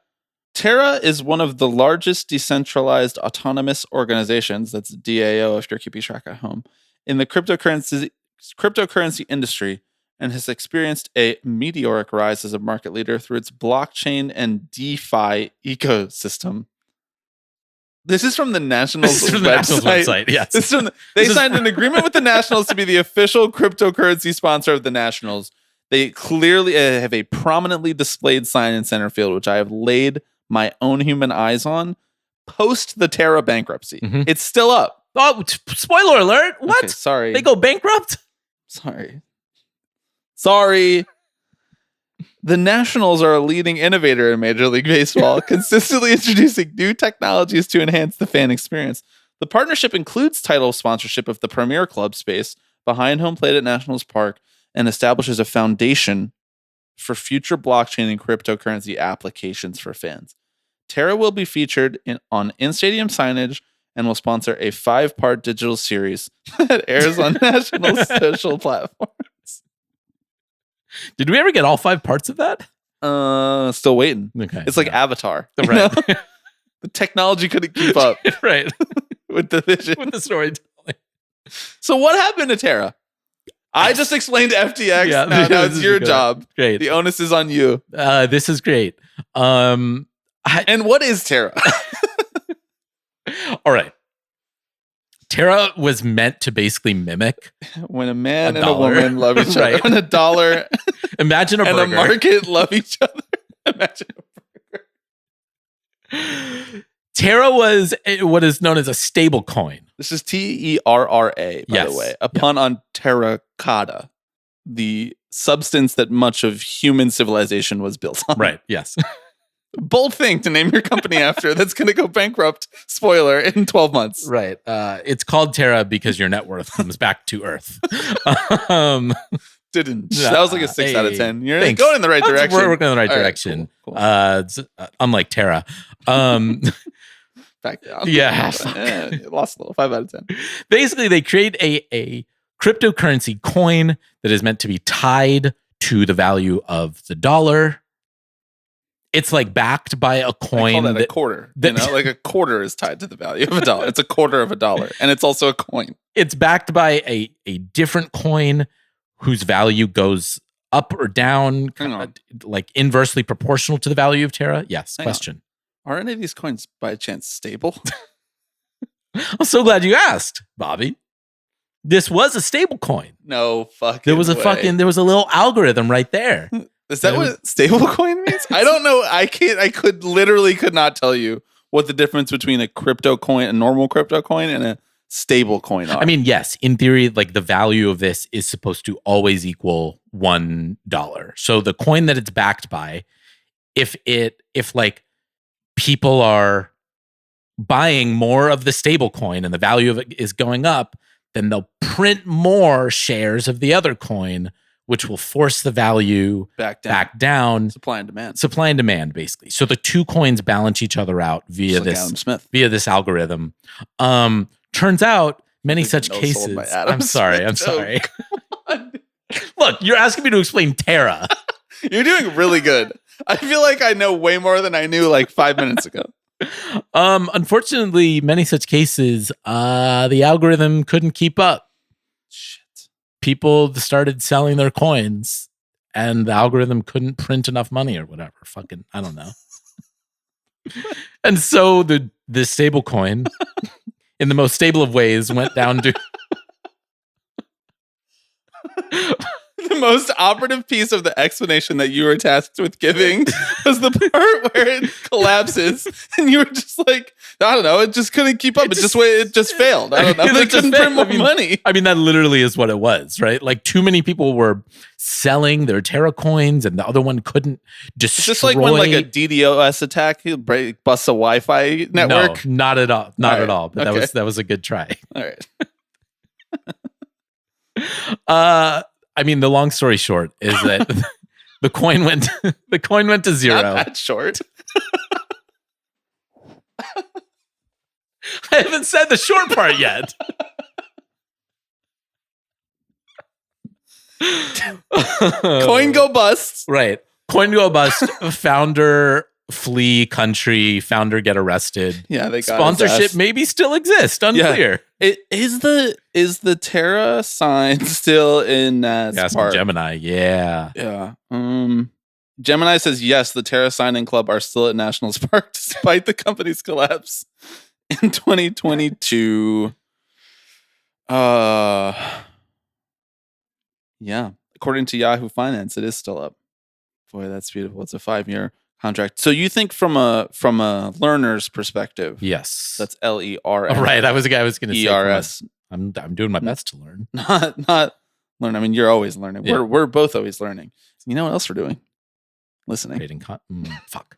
Terra is one of the largest decentralized autonomous organizations, that's DAO if you're keeping track at home, in the cryptocurrency industry, and has experienced a meteoric rise as a market leader through its blockchain and DeFi ecosystem. This is from the Nationals website. Yes. They signed an agreement with the Nationals to be the official cryptocurrency sponsor of the Nationals. They clearly have a prominently displayed sign in center field, which I have laid my own human eyes on post the Terra bankruptcy. Mm-hmm. It's still up. Oh, spoiler alert. What? Okay, sorry. They go bankrupt? Sorry. The Nationals are a leading innovator in Major League Baseball, consistently introducing new technologies to enhance the fan experience. The partnership includes title sponsorship of the premier club space behind home plate at Nationals Park and establishes a foundation for future blockchain and cryptocurrency applications for fans. Terra will be featured on in-stadium signage and will sponsor a 5-part digital series that airs on Nationals social platforms. Did we ever get all 5 parts of that? Still waiting. Okay. It's like Avatar. Right. The technology couldn't keep up. Right. With the vision. With the storytelling. So what happened to Terra? I just explained FTX. Yeah, now it's your job. Great. The onus is on you. This is great. And what is Terra? All right. Terra was meant to basically mimic when a man and a woman love each other. Right. When a dollar imagine a burger. And a market love each other. Imagine a burger. Terra was what is known as a stable coin. This is TERRA, by the way. A pun on terracotta, the substance that much of human civilization was built on. Right, yes. Bold thing to name your company after that's going to go bankrupt, spoiler, in 12 months. Right. It's called Terra because your net worth comes back to Earth. That was like a 6 out of 10. You're going in the right direction. We're going in the right direction. Cool. Unlike Terra. Back down. Yeah. Lost a little. 5 out of 10. Basically, they create a cryptocurrency coin that is meant to be tied to the value of the dollar. It's like backed by a coin. I call that a quarter. Like a quarter is tied to the value of a dollar. It's a quarter of a dollar. And it's also a coin. It's backed by a different coin whose value goes up or down, Hang on. like inversely proportional to the value of Terra? Yes. Hang Question. Are any of these coins by chance stable? I'm so glad you asked, Bobby. This was a stable coin. No fucking There was a way. there was a little algorithm right there. Is that what stable coin means? I don't know. I could not tell you what the difference between a crypto coin, a normal crypto coin, and a stable coin are. I mean, yes, in theory, like the value of this is supposed to always equal $1. So the coin that it's backed by, if like people are buying more of the stable coin and the value of it is going up, then they'll print more shares of the other coin, which will force the value back down. Supply and demand. Supply and demand, basically. So the two coins balance each other out via this algorithm. Turns out many such cases. I'm sorry. Look, you're asking me to explain Terra. You're doing really good. I feel like I know way more than I knew like 5 minutes ago. Unfortunately, many such cases, the algorithm couldn't keep up. Shit. People started selling their coins, and the algorithm couldn't print enough money or whatever. Fucking, I don't know. And so the stable coin, in the most stable of ways, went down to the most operative piece of the explanation that you were tasked with giving was the part where it collapses, and you were just like, I don't know, it just couldn't keep up. It just failed. I don't know. They couldn't print more money. I mean, that literally is what it was, right? Like, too many people were selling their Terra coins, and the other one couldn't destroy. It's just like when like a DDoS attack busts a Wi-Fi network. No, not at all. Not at all. But that was a good try. All right. I mean, the long story short is that the coin went to zero. Not that short. I haven't said the short part yet. Coin go bust. Right. Coin go bust. Founder flee country. Founder get arrested. Yeah, they got sponsorship maybe still exists. Unclear. Yeah. Is the Terra sign still in Spark? Gemini? Yeah. Yeah. Gemini says yes. The Terra signing club are still at National Spark despite the company's collapse in 2022. Yeah. According to Yahoo Finance, it is still up. Boy, that's beautiful. It's a 5-year contract. So you think from a learner's perspective? Yes. That's LERN. Oh, right. I was going to say ERS. I'm doing my best to learn. Not learn. I mean, you're always learning. Yeah. We're both always learning. You know what else we're doing? Listening. Fuck.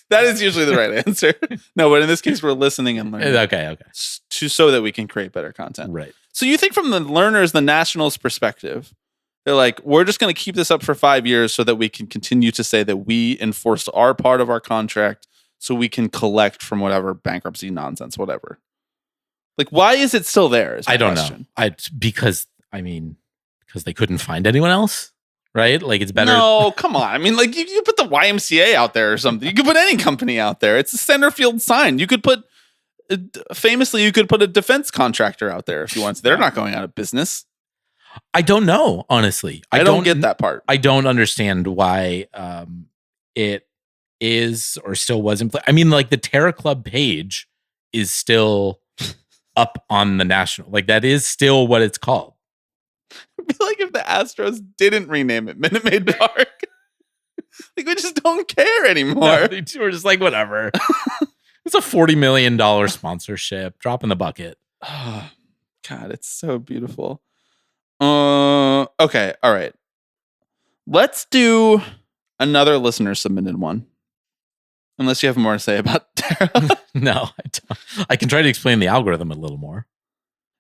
That is usually the right answer. No, but in this case, we're listening and learning. Okay. So that we can create better content. Right. So you think from the learners, the nationals' perspective, they're like, we're just going to keep this up for 5 years so that we can continue to say that we enforced our part of our contract so we can collect from whatever bankruptcy nonsense, whatever. Like, why is it still there? I don't know. Because they couldn't find anyone else, right? Like, it's better. No, come on. I mean, like, you put the YMCA out there or something. You could put any company out there. It's a center field sign. You could put, famously, you could put a defense contractor out there if you want to. They're not going out of business. I don't know, honestly. I don't get that part. I don't understand why it is or still was in play. I mean, like, the Terra Club page is still up on the national. Like, that is still what it's called. It'd be like if the Astros didn't rename it Minute Maid Park. Like, we just don't care anymore. No, we're just like, whatever. It's a $40 million sponsorship. Drop in the bucket. Oh, God, it's so beautiful. Okay, all right. Let's do another listener submitted one. Unless you have more to say about Terra. No, I don't. I can try to explain the algorithm a little more.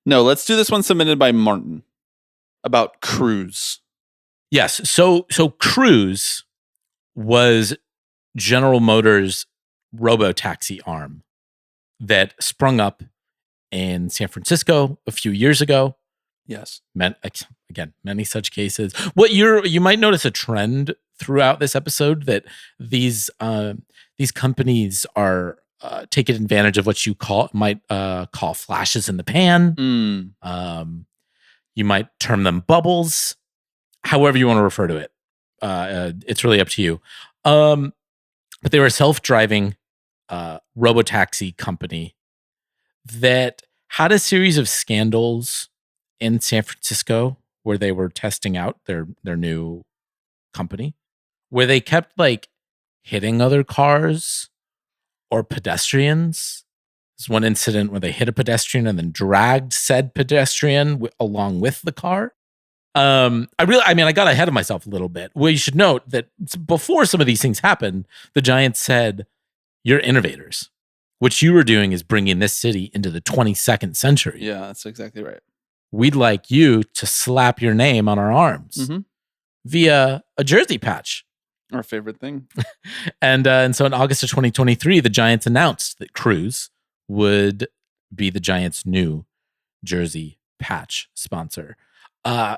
No, let's do this one submitted by Martin about Cruise. Yes, so Cruise was General Motors' robo-taxi arm that sprung up in San Francisco a few years ago. Yes. Again, many such cases. What you might notice a trend throughout this episode that these companies are taking advantage of what you might call flashes in the pan. You might term them bubbles. however you want to refer to it. It's really up to you. But they were a self-driving robotaxi company that had a series of scandals in San Francisco where they were testing out their new company, where they kept like hitting other cars or pedestrians. There's one incident where they hit a pedestrian and then dragged said pedestrian along with the car. I got ahead of myself a little bit. Well, you should note that before some of these things happened, the Giants said, "You're innovators. What you were doing is bringing this city into the 22nd century. Yeah, that's exactly right. We'd like you to slap your name on our arms via a jersey patch." Our favorite thing. And so in August of 2023, the Giants announced that Cruz would be the Giants' new jersey patch sponsor. 2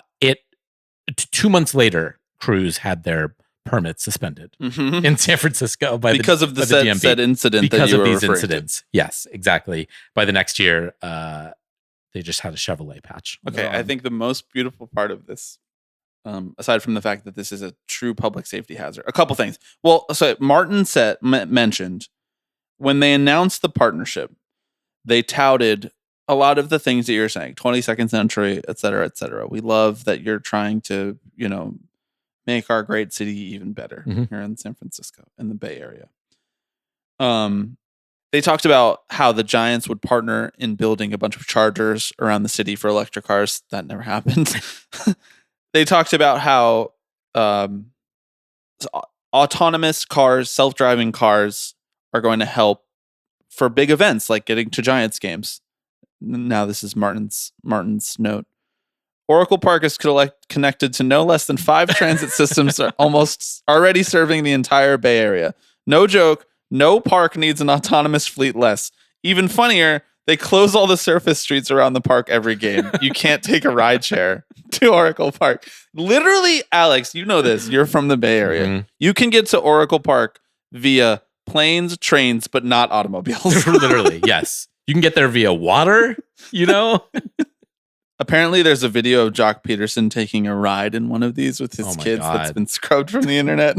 months later, Cruz had their permit suspended in San Francisco because of the said incident because that you of were these referring incidents. To. Yes, exactly. By the next year, they just had a Chevrolet patch. Okay, I think the most beautiful part of this, aside from the fact that this is a true public safety hazard, a couple things. Well, so Martin mentioned when they announced the partnership, they touted a lot of the things that you're saying, 22nd century, et cetera, et cetera. We love that you're trying to, make our great city even better here in San Francisco, in the Bay Area. They talked about how the Giants would partner in building a bunch of chargers around the city for electric cars. That never happened. They talked about how autonomous cars, self-driving cars are going to help for big events like getting to Giants games. Now this is Martin's note. Oracle Park is connected to no less than 5 transit systems almost already serving the entire Bay Area. No joke, no park needs an autonomous fleet less. Even funnier, they close all the surface streets around the park every game. You can't take a ride share to Oracle Park. Literally, Alex, you know this. You're from the Bay Area. You can get to Oracle Park via planes, trains, but not automobiles. Literally, yes. You can get there via water, Apparently, there's a video of Jock Peterson taking a ride in one of these with his kids that's been scrubbed from the internet.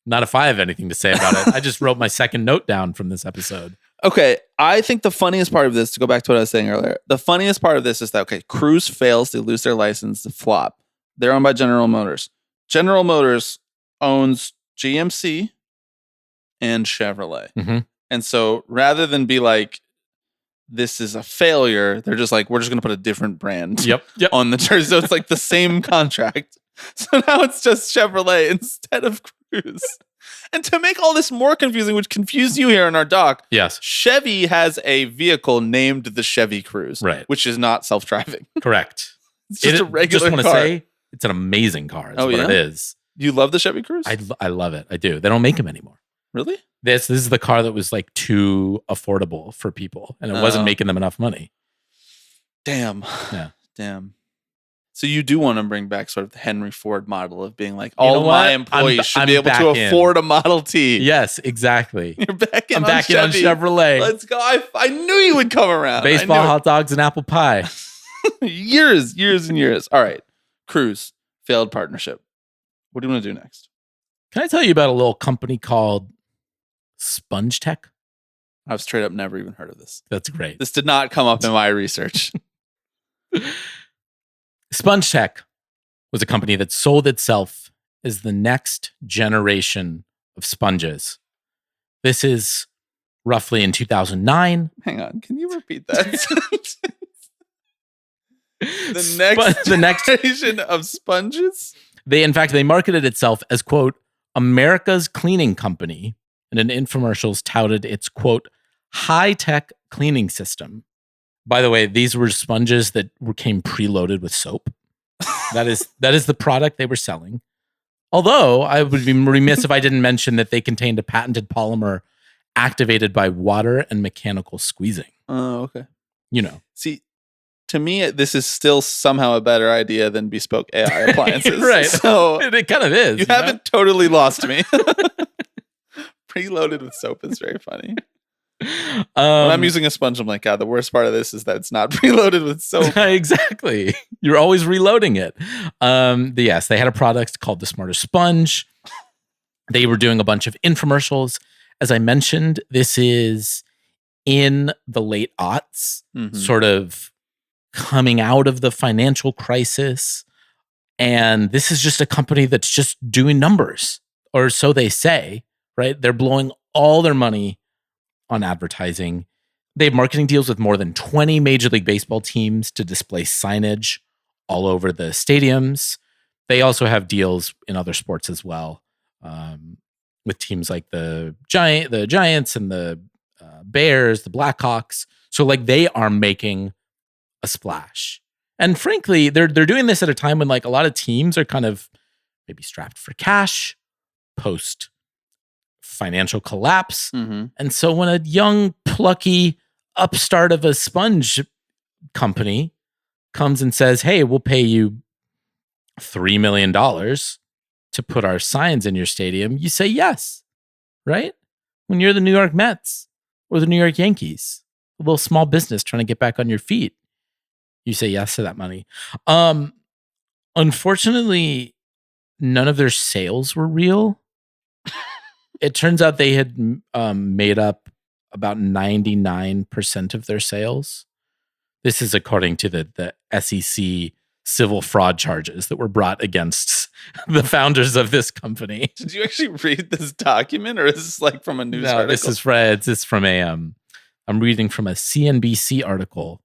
Not if I have anything to say about it. I just wrote my second note down from this episode. Okay, I think the funniest part of this, to go back to what I was saying earlier, the funniest part of this is that, Cruise fails to lose their license to flop. They're owned by General Motors. General Motors owns GMC and Chevrolet. And so rather than be like, this is a failure, they're just like, we're just going to put a different brand on the jersey. So it's like the same contract. So now it's just Chevrolet instead of Cruise. And to make all this more confusing, which confused you here in our doc, yes, Chevy has a vehicle named the Chevy Cruise, right, which is not self-driving. Correct. It's just a regular car. Just want to say, it's an amazing car. That's what it is. You love the Chevy Cruise? I love it. I do. They don't make them anymore. Really? This is the car that was like too affordable for people, and it wasn't making them enough money. Damn. Yeah. Damn. So you do want to bring back sort of the Henry Ford model of being like, all my employees should be able to afford a Model T. Yes, exactly. You're back in I'm on back Chevy. in on Chevrolet. Let's go. I knew you would come around. Baseball, hot dogs, and apple pie. years and years. All right. Cruise, failed partnership. What do you want to do next? Can I tell you about a little company called Sponge Tech? I've straight up never even heard of this. That's great. This did not come up in my research. Sponge Tech was a company that sold itself as the next generation of sponges. This is roughly in 2009. Hang on. Can you repeat that? The next generation of sponges? They marketed itself as, quote, America's cleaning company, and in infomercials touted its, quote, high-tech cleaning system. By the way, these were sponges that came preloaded with soap. That is the product they were selling. Although I would be remiss if I didn't mention that they contained a patented polymer activated by water and mechanical squeezing. Oh, okay. See, to me, this is still somehow a better idea than bespoke AI appliances. Right. So it kind of is. You haven't totally lost me. Preloaded with soap is very funny. When I'm using a sponge, I'm like, God, the worst part of this is that it's not preloaded with soap. Exactly. You're always reloading it. Yes, they had a product called the Smarter Sponge. They were doing a bunch of infomercials. As I mentioned, this is in the late aughts, sort of coming out of the financial crisis. And this is just a company that's just doing numbers, or so they say, right? They're blowing all their money on advertising. They have marketing deals with more than 20 Major League Baseball teams to display signage all over the stadiums. They also have deals in other sports as well, with teams like the Giants and the Bears, the Blackhawks. So like they are making a splash. And frankly, they're doing this at a time when like a lot of teams are kind of maybe strapped for cash post financial collapse. And so when a young, plucky upstart of a sponge company comes and says, hey, we'll pay you $3 million to put our signs in your stadium, you say yes, right? When you're the New York Mets or the New York Yankees, a little small business trying to get back on your feet, you say yes to that money. Unfortunately, none of their sales were real. It turns out they had made up about 99% of their sales. This is according to the SEC civil fraud charges that were brought against the founders of this company. Did you actually read this document, or is this like from a news article? This is from a I'm reading from a CNBC article.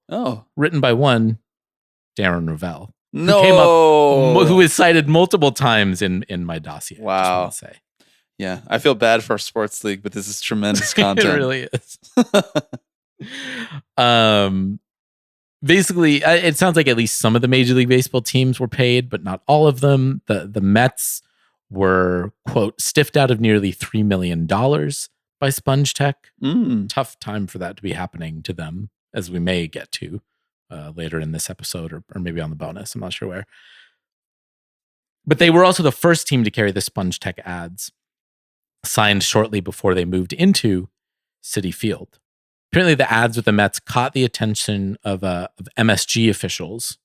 Written by one Darren Ravel. Who is cited multiple times in my dossier. Wow. Just want to say. Yeah, I feel bad for Sports League, but this is tremendous content. It really is. Basically, it sounds like at least some of the Major League Baseball teams were paid, but not all of them. The Mets were, quote, stiffed out of nearly $3 million by Sponge Tech. Tough time for that to be happening to them, as we may get to later in this episode, or maybe on the bonus. I'm not sure where. But they were also the first team to carry the Sponge Tech ads, signed shortly before they moved into Citi Field. Apparently, the ads with the Mets caught the attention of MSG officials,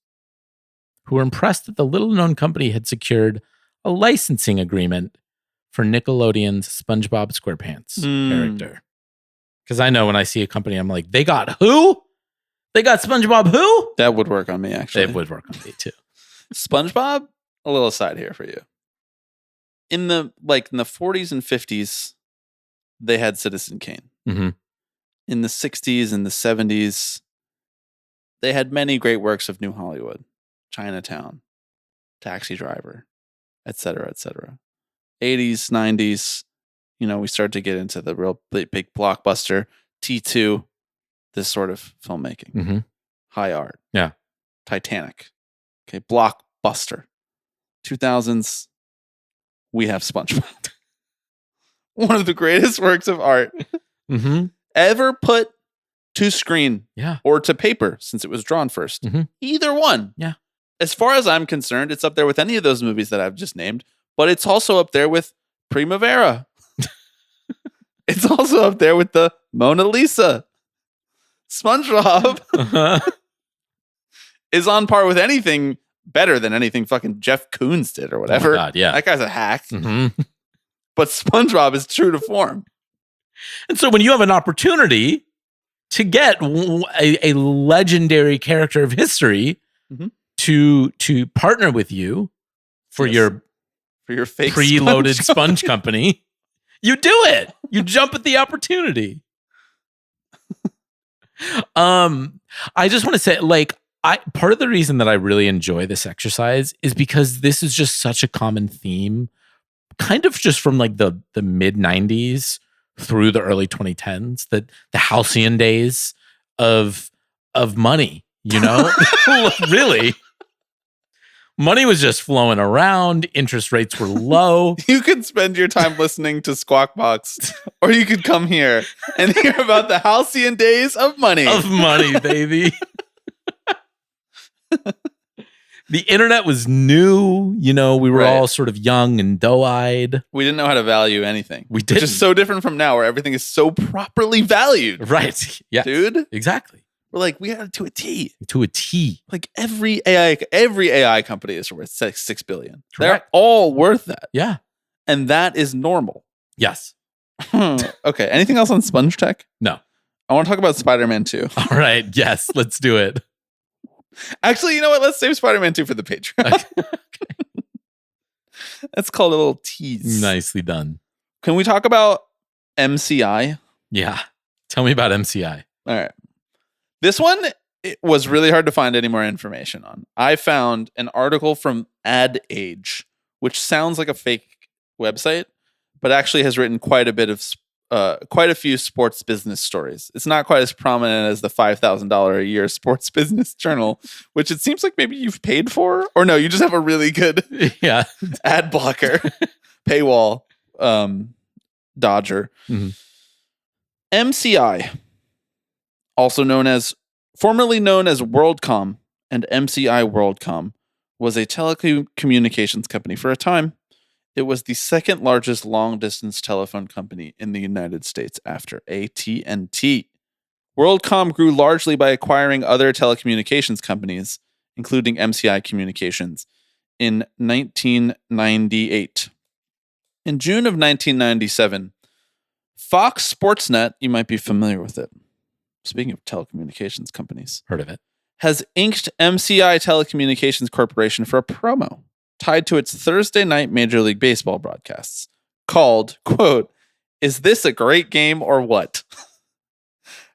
who were impressed that the little-known company had secured a licensing agreement for Nickelodeon's SpongeBob SquarePants character. Because I know when I see a company, I'm like, they got who? They got SpongeBob who? That would work on me, actually. It would work on me, too. SpongeBob, a little aside here for you. In the 40s and 50s, they had Citizen Kane. In the 60s and the 70s, they had many great works of New Hollywood, Chinatown, Taxi Driver, etc., etc. 80s, 90s, we started to get into the real big blockbuster, T2, this sort of filmmaking. High art. Yeah. Titanic. Okay, blockbuster. 2000s, we have SpongeBob. One of the greatest works of art ever put to screen or to paper, since it was drawn first. Either one. Yeah. As far as I'm concerned, it's up there with any of those movies that I've just named, but it's also up there with Primavera. It's also up there with the Mona Lisa. SpongeBob is on par with anything better than anything fucking Jeff Koons did or whatever. Oh my God, yeah. That guy's a hack. But SpongeBob is true to form. And so when you have an opportunity to get a legendary character of history to partner with you for your fake preloaded sponge company, you do it. You jump at the opportunity. I just want to say, part of the reason that I really enjoy this exercise is because this is just such a common theme, kind of just from like the mid 90s through the early 2010s, the halcyon days of money, really. Money was just flowing around. Interest rates were low. You could spend your time listening to Squawk Box, or you could come here and hear about the halcyon days of money. Of money, baby. The internet was new. We were all sort of young and doe-eyed. We didn't know how to value anything. We did. Which is so different from now, where everything is so properly valued. Right. Yeah. Dude. Exactly. We're like, we got it to a T. To a T. Like every AI company is worth $6 billion. They're Correct. all worth that. Yeah. And that is normal. Yes. Okay. Anything else on Sponge Tech? No. I want to talk about Spider-Man 2. All right. Yes. Let's do it. Actually, you know what? Let's save Spider-Man 2 for the Patreon. Okay. That's called a little tease. Nicely done. Can we talk about MCI? Yeah. Tell me about MCI. All right. This one it was really hard to find any more information on. I found an article from Ad Age, which sounds like a fake website, but actually has written quite a few sports business stories. It's not quite as prominent as the $5,000 a year sports business journal, which it seems like maybe you've paid for, or no, you just have a really good ad blocker, paywall, dodger. Mm-hmm. MCI, formerly known as WorldCom and MCI WorldCom, was a telecommunications company for a time. It was the second largest long-distance telephone company in the United States after AT&T. WorldCom grew largely by acquiring other telecommunications companies, including MCI Communications, in 1998. In June of 1997, Fox Sportsnet, you might be familiar with it. Speaking of telecommunications companies. Heard of it. Has inked MCI Telecommunications Corporation for a promo tied to its Thursday night Major League Baseball broadcasts called, quote, "Is this a great game or what?"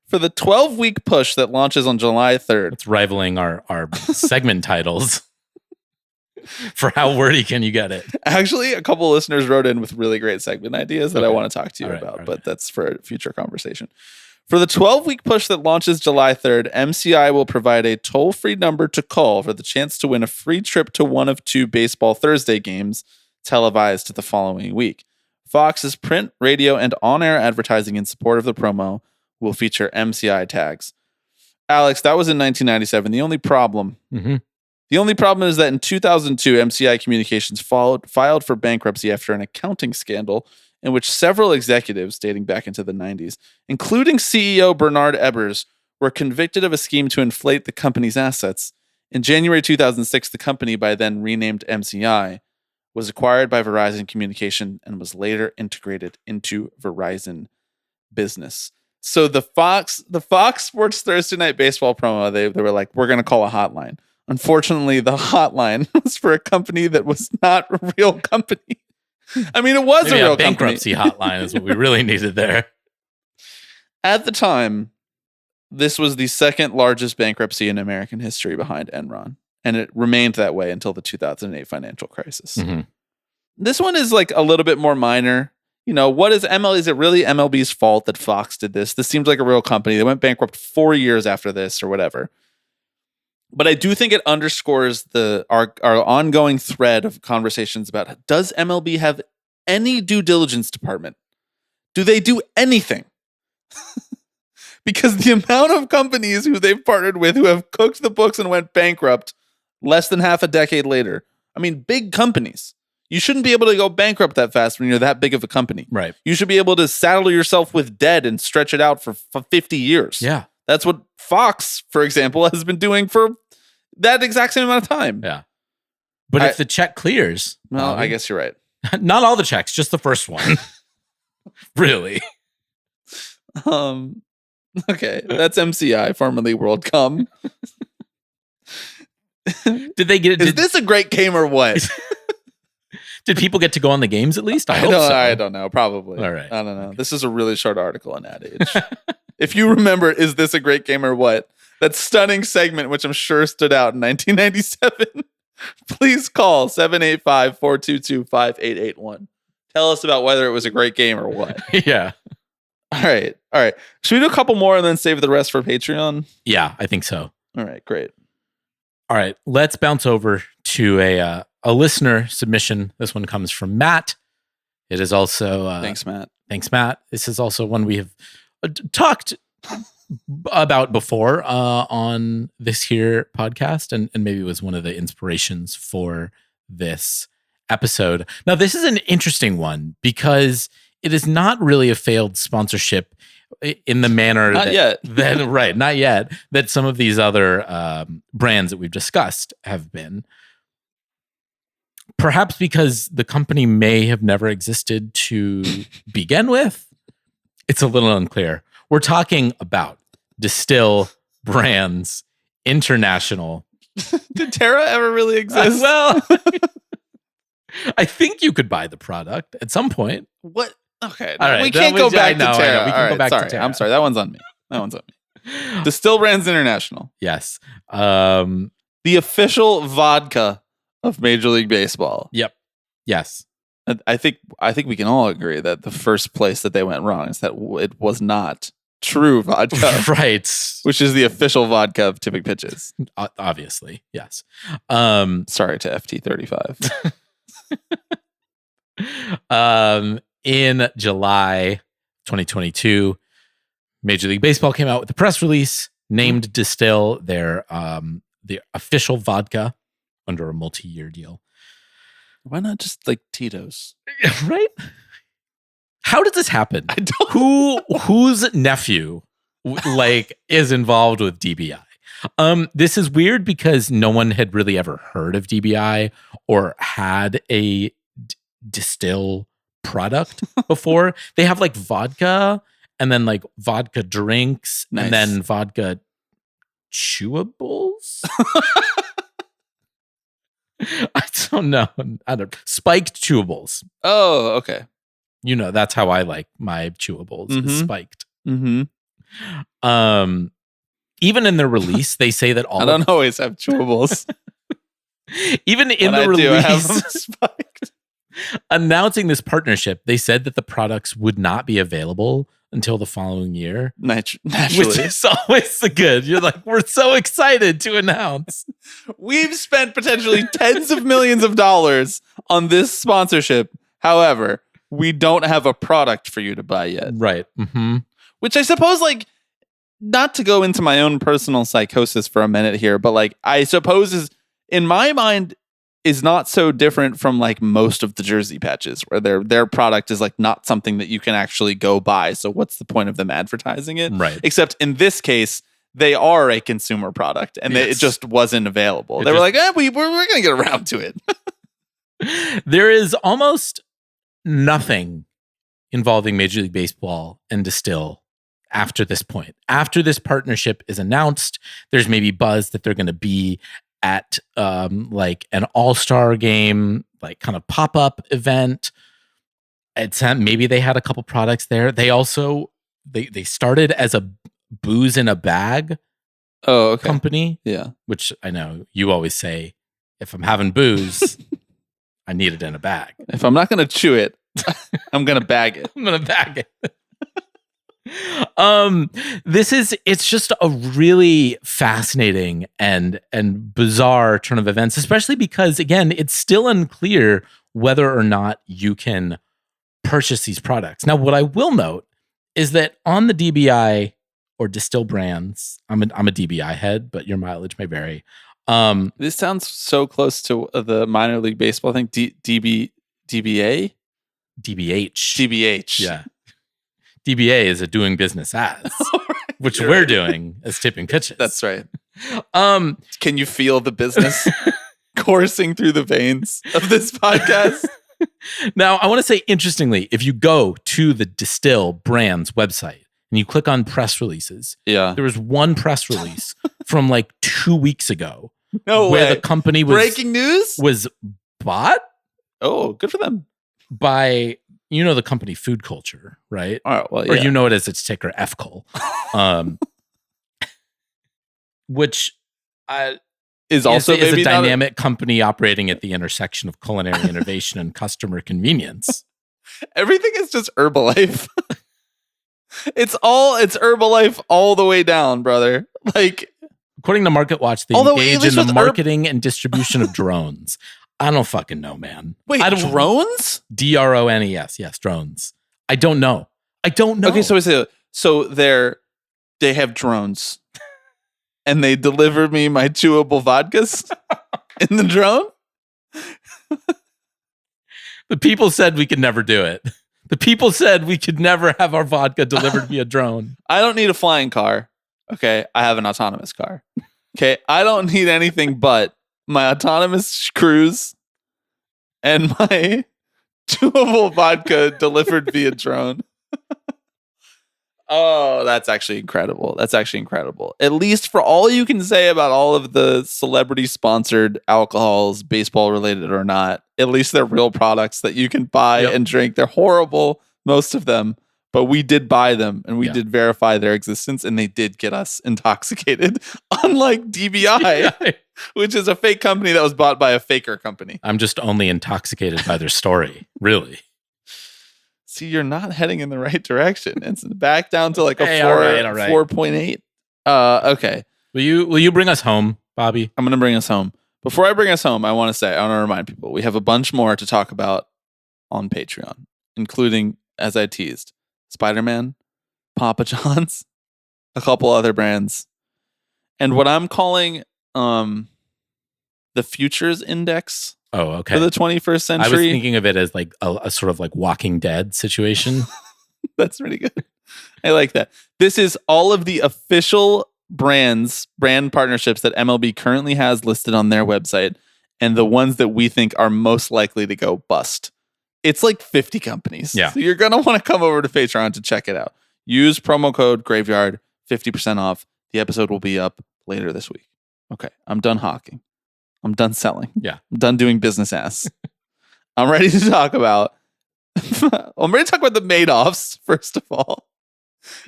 For the 12-week push that launches on July 3rd. It's rivaling our segment titles. For how wordy can you get it? Actually, a couple listeners wrote in with really great segment ideas that I want to talk to you about, right. But that's for a future conversation. For the 12-week push that launches July 3rd, MCI will provide a toll-free number to call for the chance to win a free trip to one of two Baseball Thursday games televised the following week. Fox's print, radio, and on-air advertising in support of the promo will feature MCI tags. Alex, that was in 1997. The only problem is that in 2002, MCI Communications filed for bankruptcy after an accounting scandal in which several executives dating back into the 90s, including CEO Bernard Ebbers, were convicted of a scheme to inflate the company's assets. In January 2006, the company, by then renamed MCI, was acquired by Verizon Communication and was later integrated into Verizon Business. So the Fox Sports Thursday Night Baseball promo, they were like, we're going to call a hotline. Unfortunately, the hotline was for a company that was not a real company. I mean, it was Maybe a real bankruptcy hotline is what we really needed there. At the time, this was the second largest bankruptcy in American history behind Enron, and it remained that way until the 2008 financial crisis. Mm-hmm. This one is like a little bit more minor. You know, what is MLB? Is it really MLB's fault that Fox did this? This seems like a real company. They went bankrupt 4 years after this or whatever. But I do think it underscores our ongoing thread of conversations about, does MLB have any due diligence department? Do they do anything? Because the amount of companies who they've partnered with who have cooked the books and went bankrupt less than half a decade later. I mean, big companies. You shouldn't be able to go bankrupt that fast when you're that big of a company. Right. You should be able to saddle yourself with debt and stretch it out for 50 years. Yeah. That's what Fox, for example, has been doing for that exact same amount of time. Yeah. But if the check clears. Well, I guess you're right. Not all the checks, just the first one. Really. Okay. That's MCI, formerly WorldCom. Did they get it? Is this a great game or what? Did people get to go on the games at least? I hope so. I don't know. Probably. All right. I don't know. Okay. This is a really short article on Ad Age. If you remember, is this a great game or what? That stunning segment, which I'm sure stood out in 1997. Please call 785-422-5881. Tell us about whether it was a great game or what. Yeah. All right. Should we do a couple more and then save the rest for Patreon? Yeah, I think so. All right, great. All right, let's bounce over to a listener submission. This one comes from Matt. It is also... Thanks, Matt. Thanks, Matt. This is also one we have talked about before on this here podcast, and maybe it was one of the inspirations for this episode. Now, this is an interesting one because it is not really a failed sponsorship in the manner Not yet. not yet, that some of these other brands that we've discussed have been. Perhaps because the company may have never existed to begin with. It's a little unclear. We're talking about Distill Brands International. Did Terra ever really exist? Well, I think you could buy the product at some point. What? Okay. All right, we can't go back to Terra. I know. We can go back sorry. to Terra. I'm sorry. That one's on me. Distill Brands International. Yes. The official vodka of Major League Baseball. Yep. Yes. I think we can all agree that the first place that they went wrong is that it was not true vodka. Right. Which is the official vodka of Tipping Pitches. Obviously. Yes. Sorry to FT35. In July 2022, Major League Baseball came out with a press release, named Distill their official vodka under a multi-year deal. Why not just like Tito's? Right? How did this happen? I don't. Whose nephew is involved with DBI? This is weird because no one had really ever heard of DBI or had a Distill product before. They have like vodka and then like vodka drinks and then vodka chewables. I don't know. Spiked chewables. Oh, okay. That's how I like my chewables. Is spiked. Mm-hmm. Even in their release, they say that all I don't always have chewables. Even in when the I release, do, I have them spiked. Announcing this partnership, they said that the products would not be available until the following year. Naturally. Which is always good. You're like, we're so excited to announce. We've spent potentially tens of millions of dollars on this sponsorship. However, we don't have a product for you to buy yet. Right. Mm-hmm. Which I suppose, not to go into my own personal psychosis for a minute here, but I suppose is, in my mind, is not so different from most of the jersey patches where their product is not something that you can actually go buy. So what's the point of them advertising it? Right. Except in this case, they are a consumer product and it just wasn't available. They were like, we're going to get around to it. There is almost nothing involving Major League Baseball and Distill after this point. After this partnership is announced, there's maybe buzz that they're going to be at an all-star game, kind of pop-up event. Maybe they had a couple products there. They also they started as a booze in a bag company. Yeah. Which I know you always say, if I'm having booze, I need it in a bag. If I'm not going to chew it, I'm going to bag it. I'm going to bag it. It's just a really fascinating and bizarre turn of events, especially because, again, it's still unclear whether or not you can purchase these products. Now, what I will note is that on the DBI or Distill Brands, I'm a DBI head, but your mileage may vary. This sounds so close to the minor league baseball thing. DBA? DBH. Yeah. DBA is a doing business as, which we're doing as Tipping Pitches. That's right. Can you feel the business coursing through the veins of this podcast? Now, I want to say, interestingly, if you go to the Distill Brands website and you click on press releases, there was one press release from 2 weeks ago where the company was breaking news was bought. Oh, good for them. By the company Food Culture, right? Oh, well, or it as its ticker FCUL, which is also is a dynamic company operating at the intersection of culinary innovation and customer convenience. Everything is just Herbalife. It's Herbalife all the way down, brother. According to MarketWatch, they engage in the marketing and distribution of drones. I don't fucking know, man. Wait, drones? DRONES. Yes, drones. I don't know. Okay, so they have drones, and they deliver me my chewable vodkas in the drone. The people said we could never do it. The people said we could never have our vodka delivered via drone. I don't need a flying car. Okay, I have an autonomous car. Okay, I don't need anything but my autonomous cruise and my chewable vodka delivered via drone. Oh, that's actually incredible. That's actually incredible. At least for all you can say about all of the celebrity-sponsored alcohols, baseball-related or not, at least they're real products that you can buy and drink. They're horrible, most of them, but we did buy them and we did verify their existence, and they did get us intoxicated, unlike DBI, which is a fake company that was bought by a faker company. I'm just only intoxicated by their story, really. See, you're not heading in the right direction. It's back down to like a 4.8. Okay. Will you bring us home, Bobby? I'm going to bring us home. Before I bring us home, I want to remind people we have a bunch more to talk about on Patreon, including, as I teased, Spider-Man, Papa John's, a couple other brands, and what I'm calling the Futures Index. Oh, okay. For the 21st century. I was thinking of it as like a sort of like Walking Dead situation. That's pretty good. I like that. This is all of the official brand partnerships that MLB currently has listed on their website and the ones that we think are most likely to go bust. It's like 50 companies. Yeah. So you're going to want to come over to Patreon to check it out. Use promo code Graveyard, 50% off. The episode will be up later this week. Okay. I'm done hawking. I'm done selling. Yeah. I'm done doing business ass. I'm ready to talk about the Madoffs, first of all.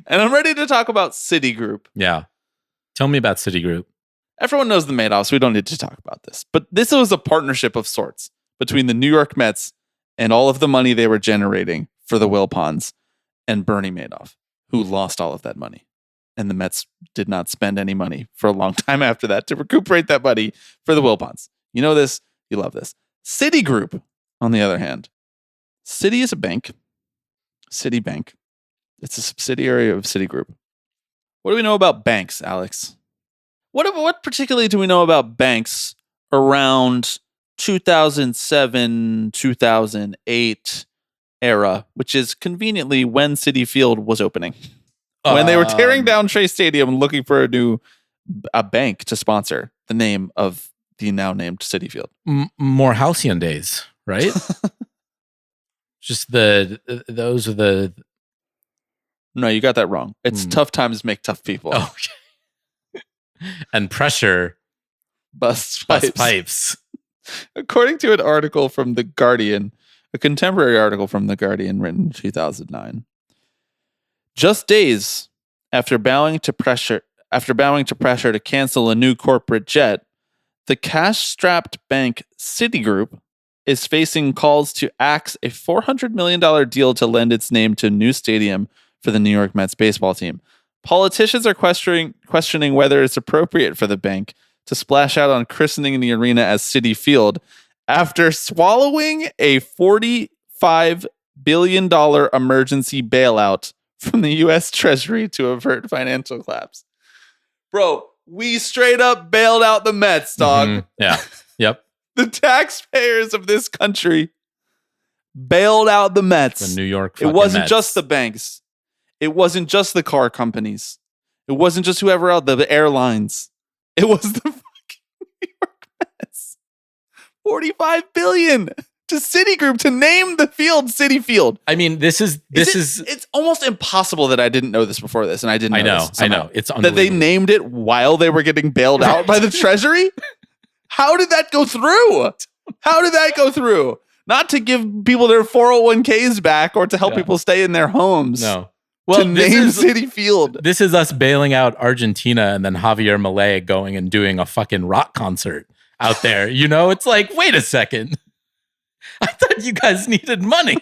And I'm ready to talk about Citigroup. Yeah. Tell me about Citigroup. Everyone knows the Madoffs. We don't need to talk about this. But this was a partnership of sorts between the New York Mets and all of the money they were generating for the Wilpons and Bernie Madoff, who lost all of that money. And the Mets did not spend any money for a long time after that to recuperate that money for the Wilpons. You know this. You love this. Citigroup, on the other hand. Citi is a bank. Citibank. It's a subsidiary of Citigroup. What do we know about banks, Alex? What particularly do we know about banks around 2007, 2008 era, which is conveniently when Citi Field was opening? When they were tearing down Shea Stadium and looking for a bank to sponsor the name of the now named Citi Field. More halcyon days, right? Just those are the... No, you got that wrong. It's tough times make tough people. Oh, okay. And pressure busts pipes. According to an article from The Guardian, a contemporary article from The Guardian written in 2009. Just days after bowing to pressure to cancel a new corporate jet, the cash-strapped bank Citigroup is facing calls to axe a $400 million deal to lend its name to a new stadium for the New York Mets baseball team. Politicians are questioning whether it's appropriate for the bank to splash out on christening the arena as Citi Field after swallowing a $45 billion emergency bailout from the U.S. Treasury to avert financial collapse. Bro, we straight up bailed out the Mets, dog. Mm-hmm. Yeah. Yep. The taxpayers of this country bailed out the Mets. The New York It wasn't Mets. just the banks. It wasn't just the car companies. It wasn't just whoever else, the airlines. It was the fucking New York Mets. $45 billion to Citigroup to name the field Citi Field. I mean, It's almost impossible that I didn't know this before this, and I didn't know this somehow. I know. It's that they named it while they were getting bailed out by the Treasury. How did that go through? Not to give people their 401ks back or to help people stay in their homes. No. Well, to name Citi Field. This is us bailing out Argentina and then Javier Milei going and doing a fucking rock concert out there. You know, it's like, wait a second. I thought you guys needed money.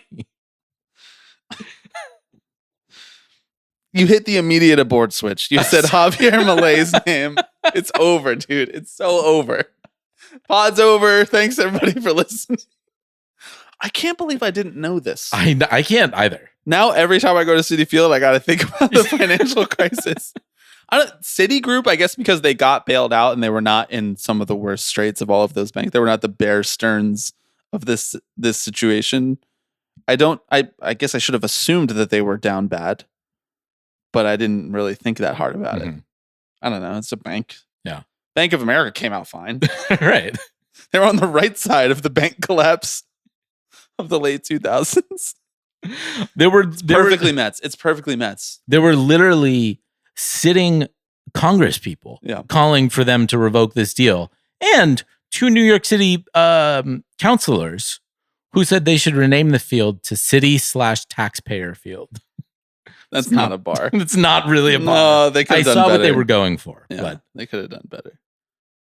You hit the immediate abort switch. You said Javier Milei's name. It's over, dude. It's so over. Pod's over. Thanks, everybody, for listening. I can't believe I didn't know this. I can't either. Now, every time I go to Citi Field, I got to think about the financial crisis. Citigroup, I guess because they got bailed out and they were not in some of the worst straits of all of those banks. They were not the Bear Stearns of this situation. I guess I should have assumed that they were down bad, but I didn't really think that hard about it. I don't know. It's a bank. Yeah. Bank of America came out fine. Right. They were on the right side of the bank collapse of the late 2000s. Mets. It's perfectly Mets. There were literally sitting Congress people calling for them to revoke this deal. And 2 New York City councilors who said they should rename the field to City/Taxpayer Field. That's not a bar. It's not really a bar. No, they could have done better. I saw what they were going for. Yeah, but they could have done better.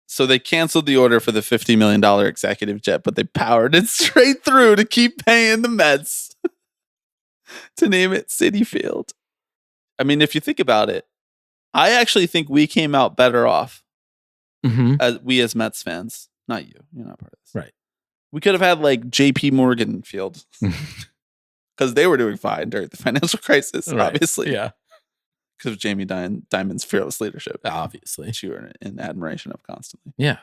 So they canceled the order for the $50 million executive jet, but they powered it straight through to keep paying the Mets to name it Citi Field. I mean, if you think about it, I actually think we came out better off as Mets fans. Not you. You're not part of this. Right. We could have had like JP Morgan Field because they were doing fine during the financial crisis, obviously. Yeah. Because of Jamie Dimon's fearless leadership. Obviously. Which you are in admiration of constantly. Yeah.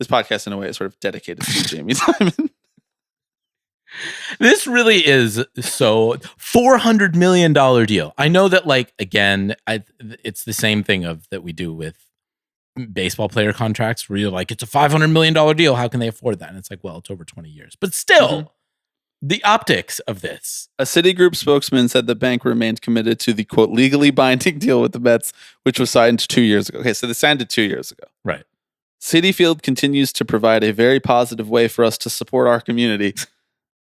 This podcast, in a way, is sort of dedicated to Jamie Dimon. This really is so $400 million deal. I know that, like, again, it's the same thing that we do with baseball player contracts where you're like, it's a $500 million deal. How can they afford that? And it's like, well, it's over 20 years. But still, the optics of this. A Citigroup spokesman said the bank remained committed to the, quote, legally binding deal with the Mets, which was signed 2 years ago. Okay, so they signed it 2 years ago. Right. Citi Field continues to provide a very positive way for us to support our community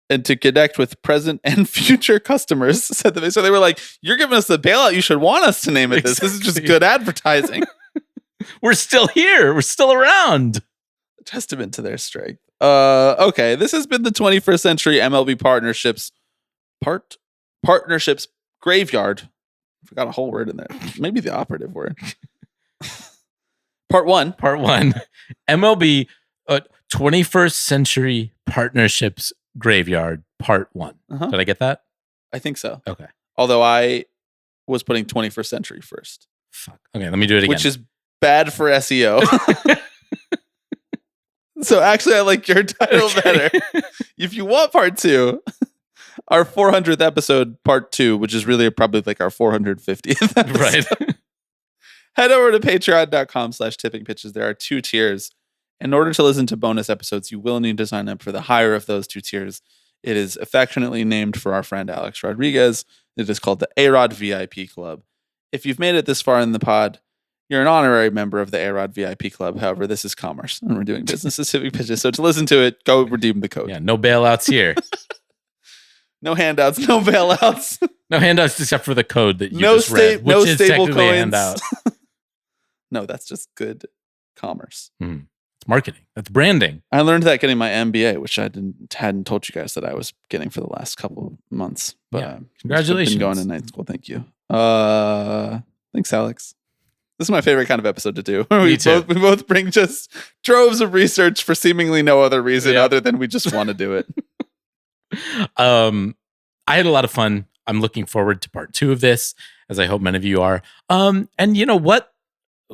and to connect with present and future customers, said the. So they were like, you're giving us the bailout. You should want us to name it this. Exactly. This is just good advertising. We're still here. We're still around. A testament to their strength. Okay, this has been the 21st Century MLB Partnerships Graveyard. I forgot a whole word in there. Maybe the operative word. Part one. MLB 21st Century Partnerships Graveyard Part 1. Did I get that? I think so. Okay. Although I was putting 21st Century first. Fuck. Okay, let me do it again. Which is bad for SEO. So actually, I like your title better. If you want part 2, our 400th episode, part 2, which is really probably like our 450th episode. Right. Head over to patreon.com/tippingpitches. There are 2 tiers. In order to listen to bonus episodes, you will need to sign up for the higher of those 2 tiers. It is affectionately named for our friend Alex Rodriguez. It is called the A-Rod VIP Club. If you've made it this far in the pod, you're an honorary member of the A-Rod VIP Club. However, this is commerce, and we're doing business as Tipping Pitches. So to listen to it, go redeem the code. Yeah, no bailouts here. No handouts, no bailouts. No handouts except for the code that you just read, which is stable technically coins. a handout. No, that's just good commerce. It's marketing. That's branding. I learned that getting my MBA, which I hadn't told you guys that I was getting for the last couple of months. But congratulations. Been going to night school. Thank you. Thanks, Alex. This is my favorite kind of episode to do. We both bring just troves of research for seemingly no other reason other than we just want to do it. I had a lot of fun. I'm looking forward to part 2 of this, as I hope many of you are. And you know what?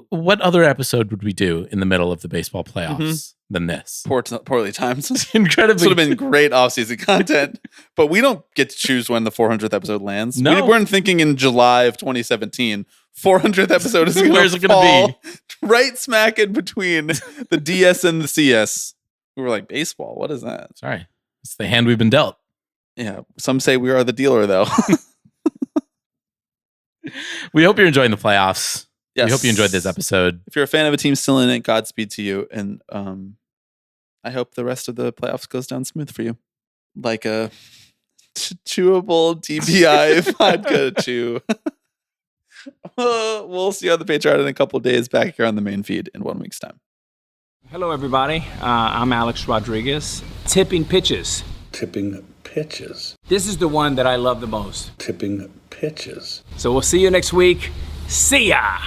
What other episode would we do in the middle of the baseball playoffs than this? Poorly timed. Incredibly. This would have been great off-season content, but we don't get to choose when the 400th episode lands. No. We weren't thinking in July of 2017. 400th episode is going to fall right smack in between the DS and the CS. We were like, baseball, what is that? Sorry. It's the hand we've been dealt. Yeah. Some say we are the dealer, though. We hope you're enjoying the playoffs. Yes. We hope you enjoyed this episode. If you're a fan of a team still in it, Godspeed to you. And I hope the rest of the playoffs goes down smooth for you. Like a chewable DPI vodka chew. We'll see you on the Patreon in a couple of days, back here on the main feed in 1 week's time. Hello, everybody. I'm Alex Rodriguez. Tipping Pitches. Tipping Pitches. This is the one that I love the most. Tipping Pitches. So we'll see you next week. See ya!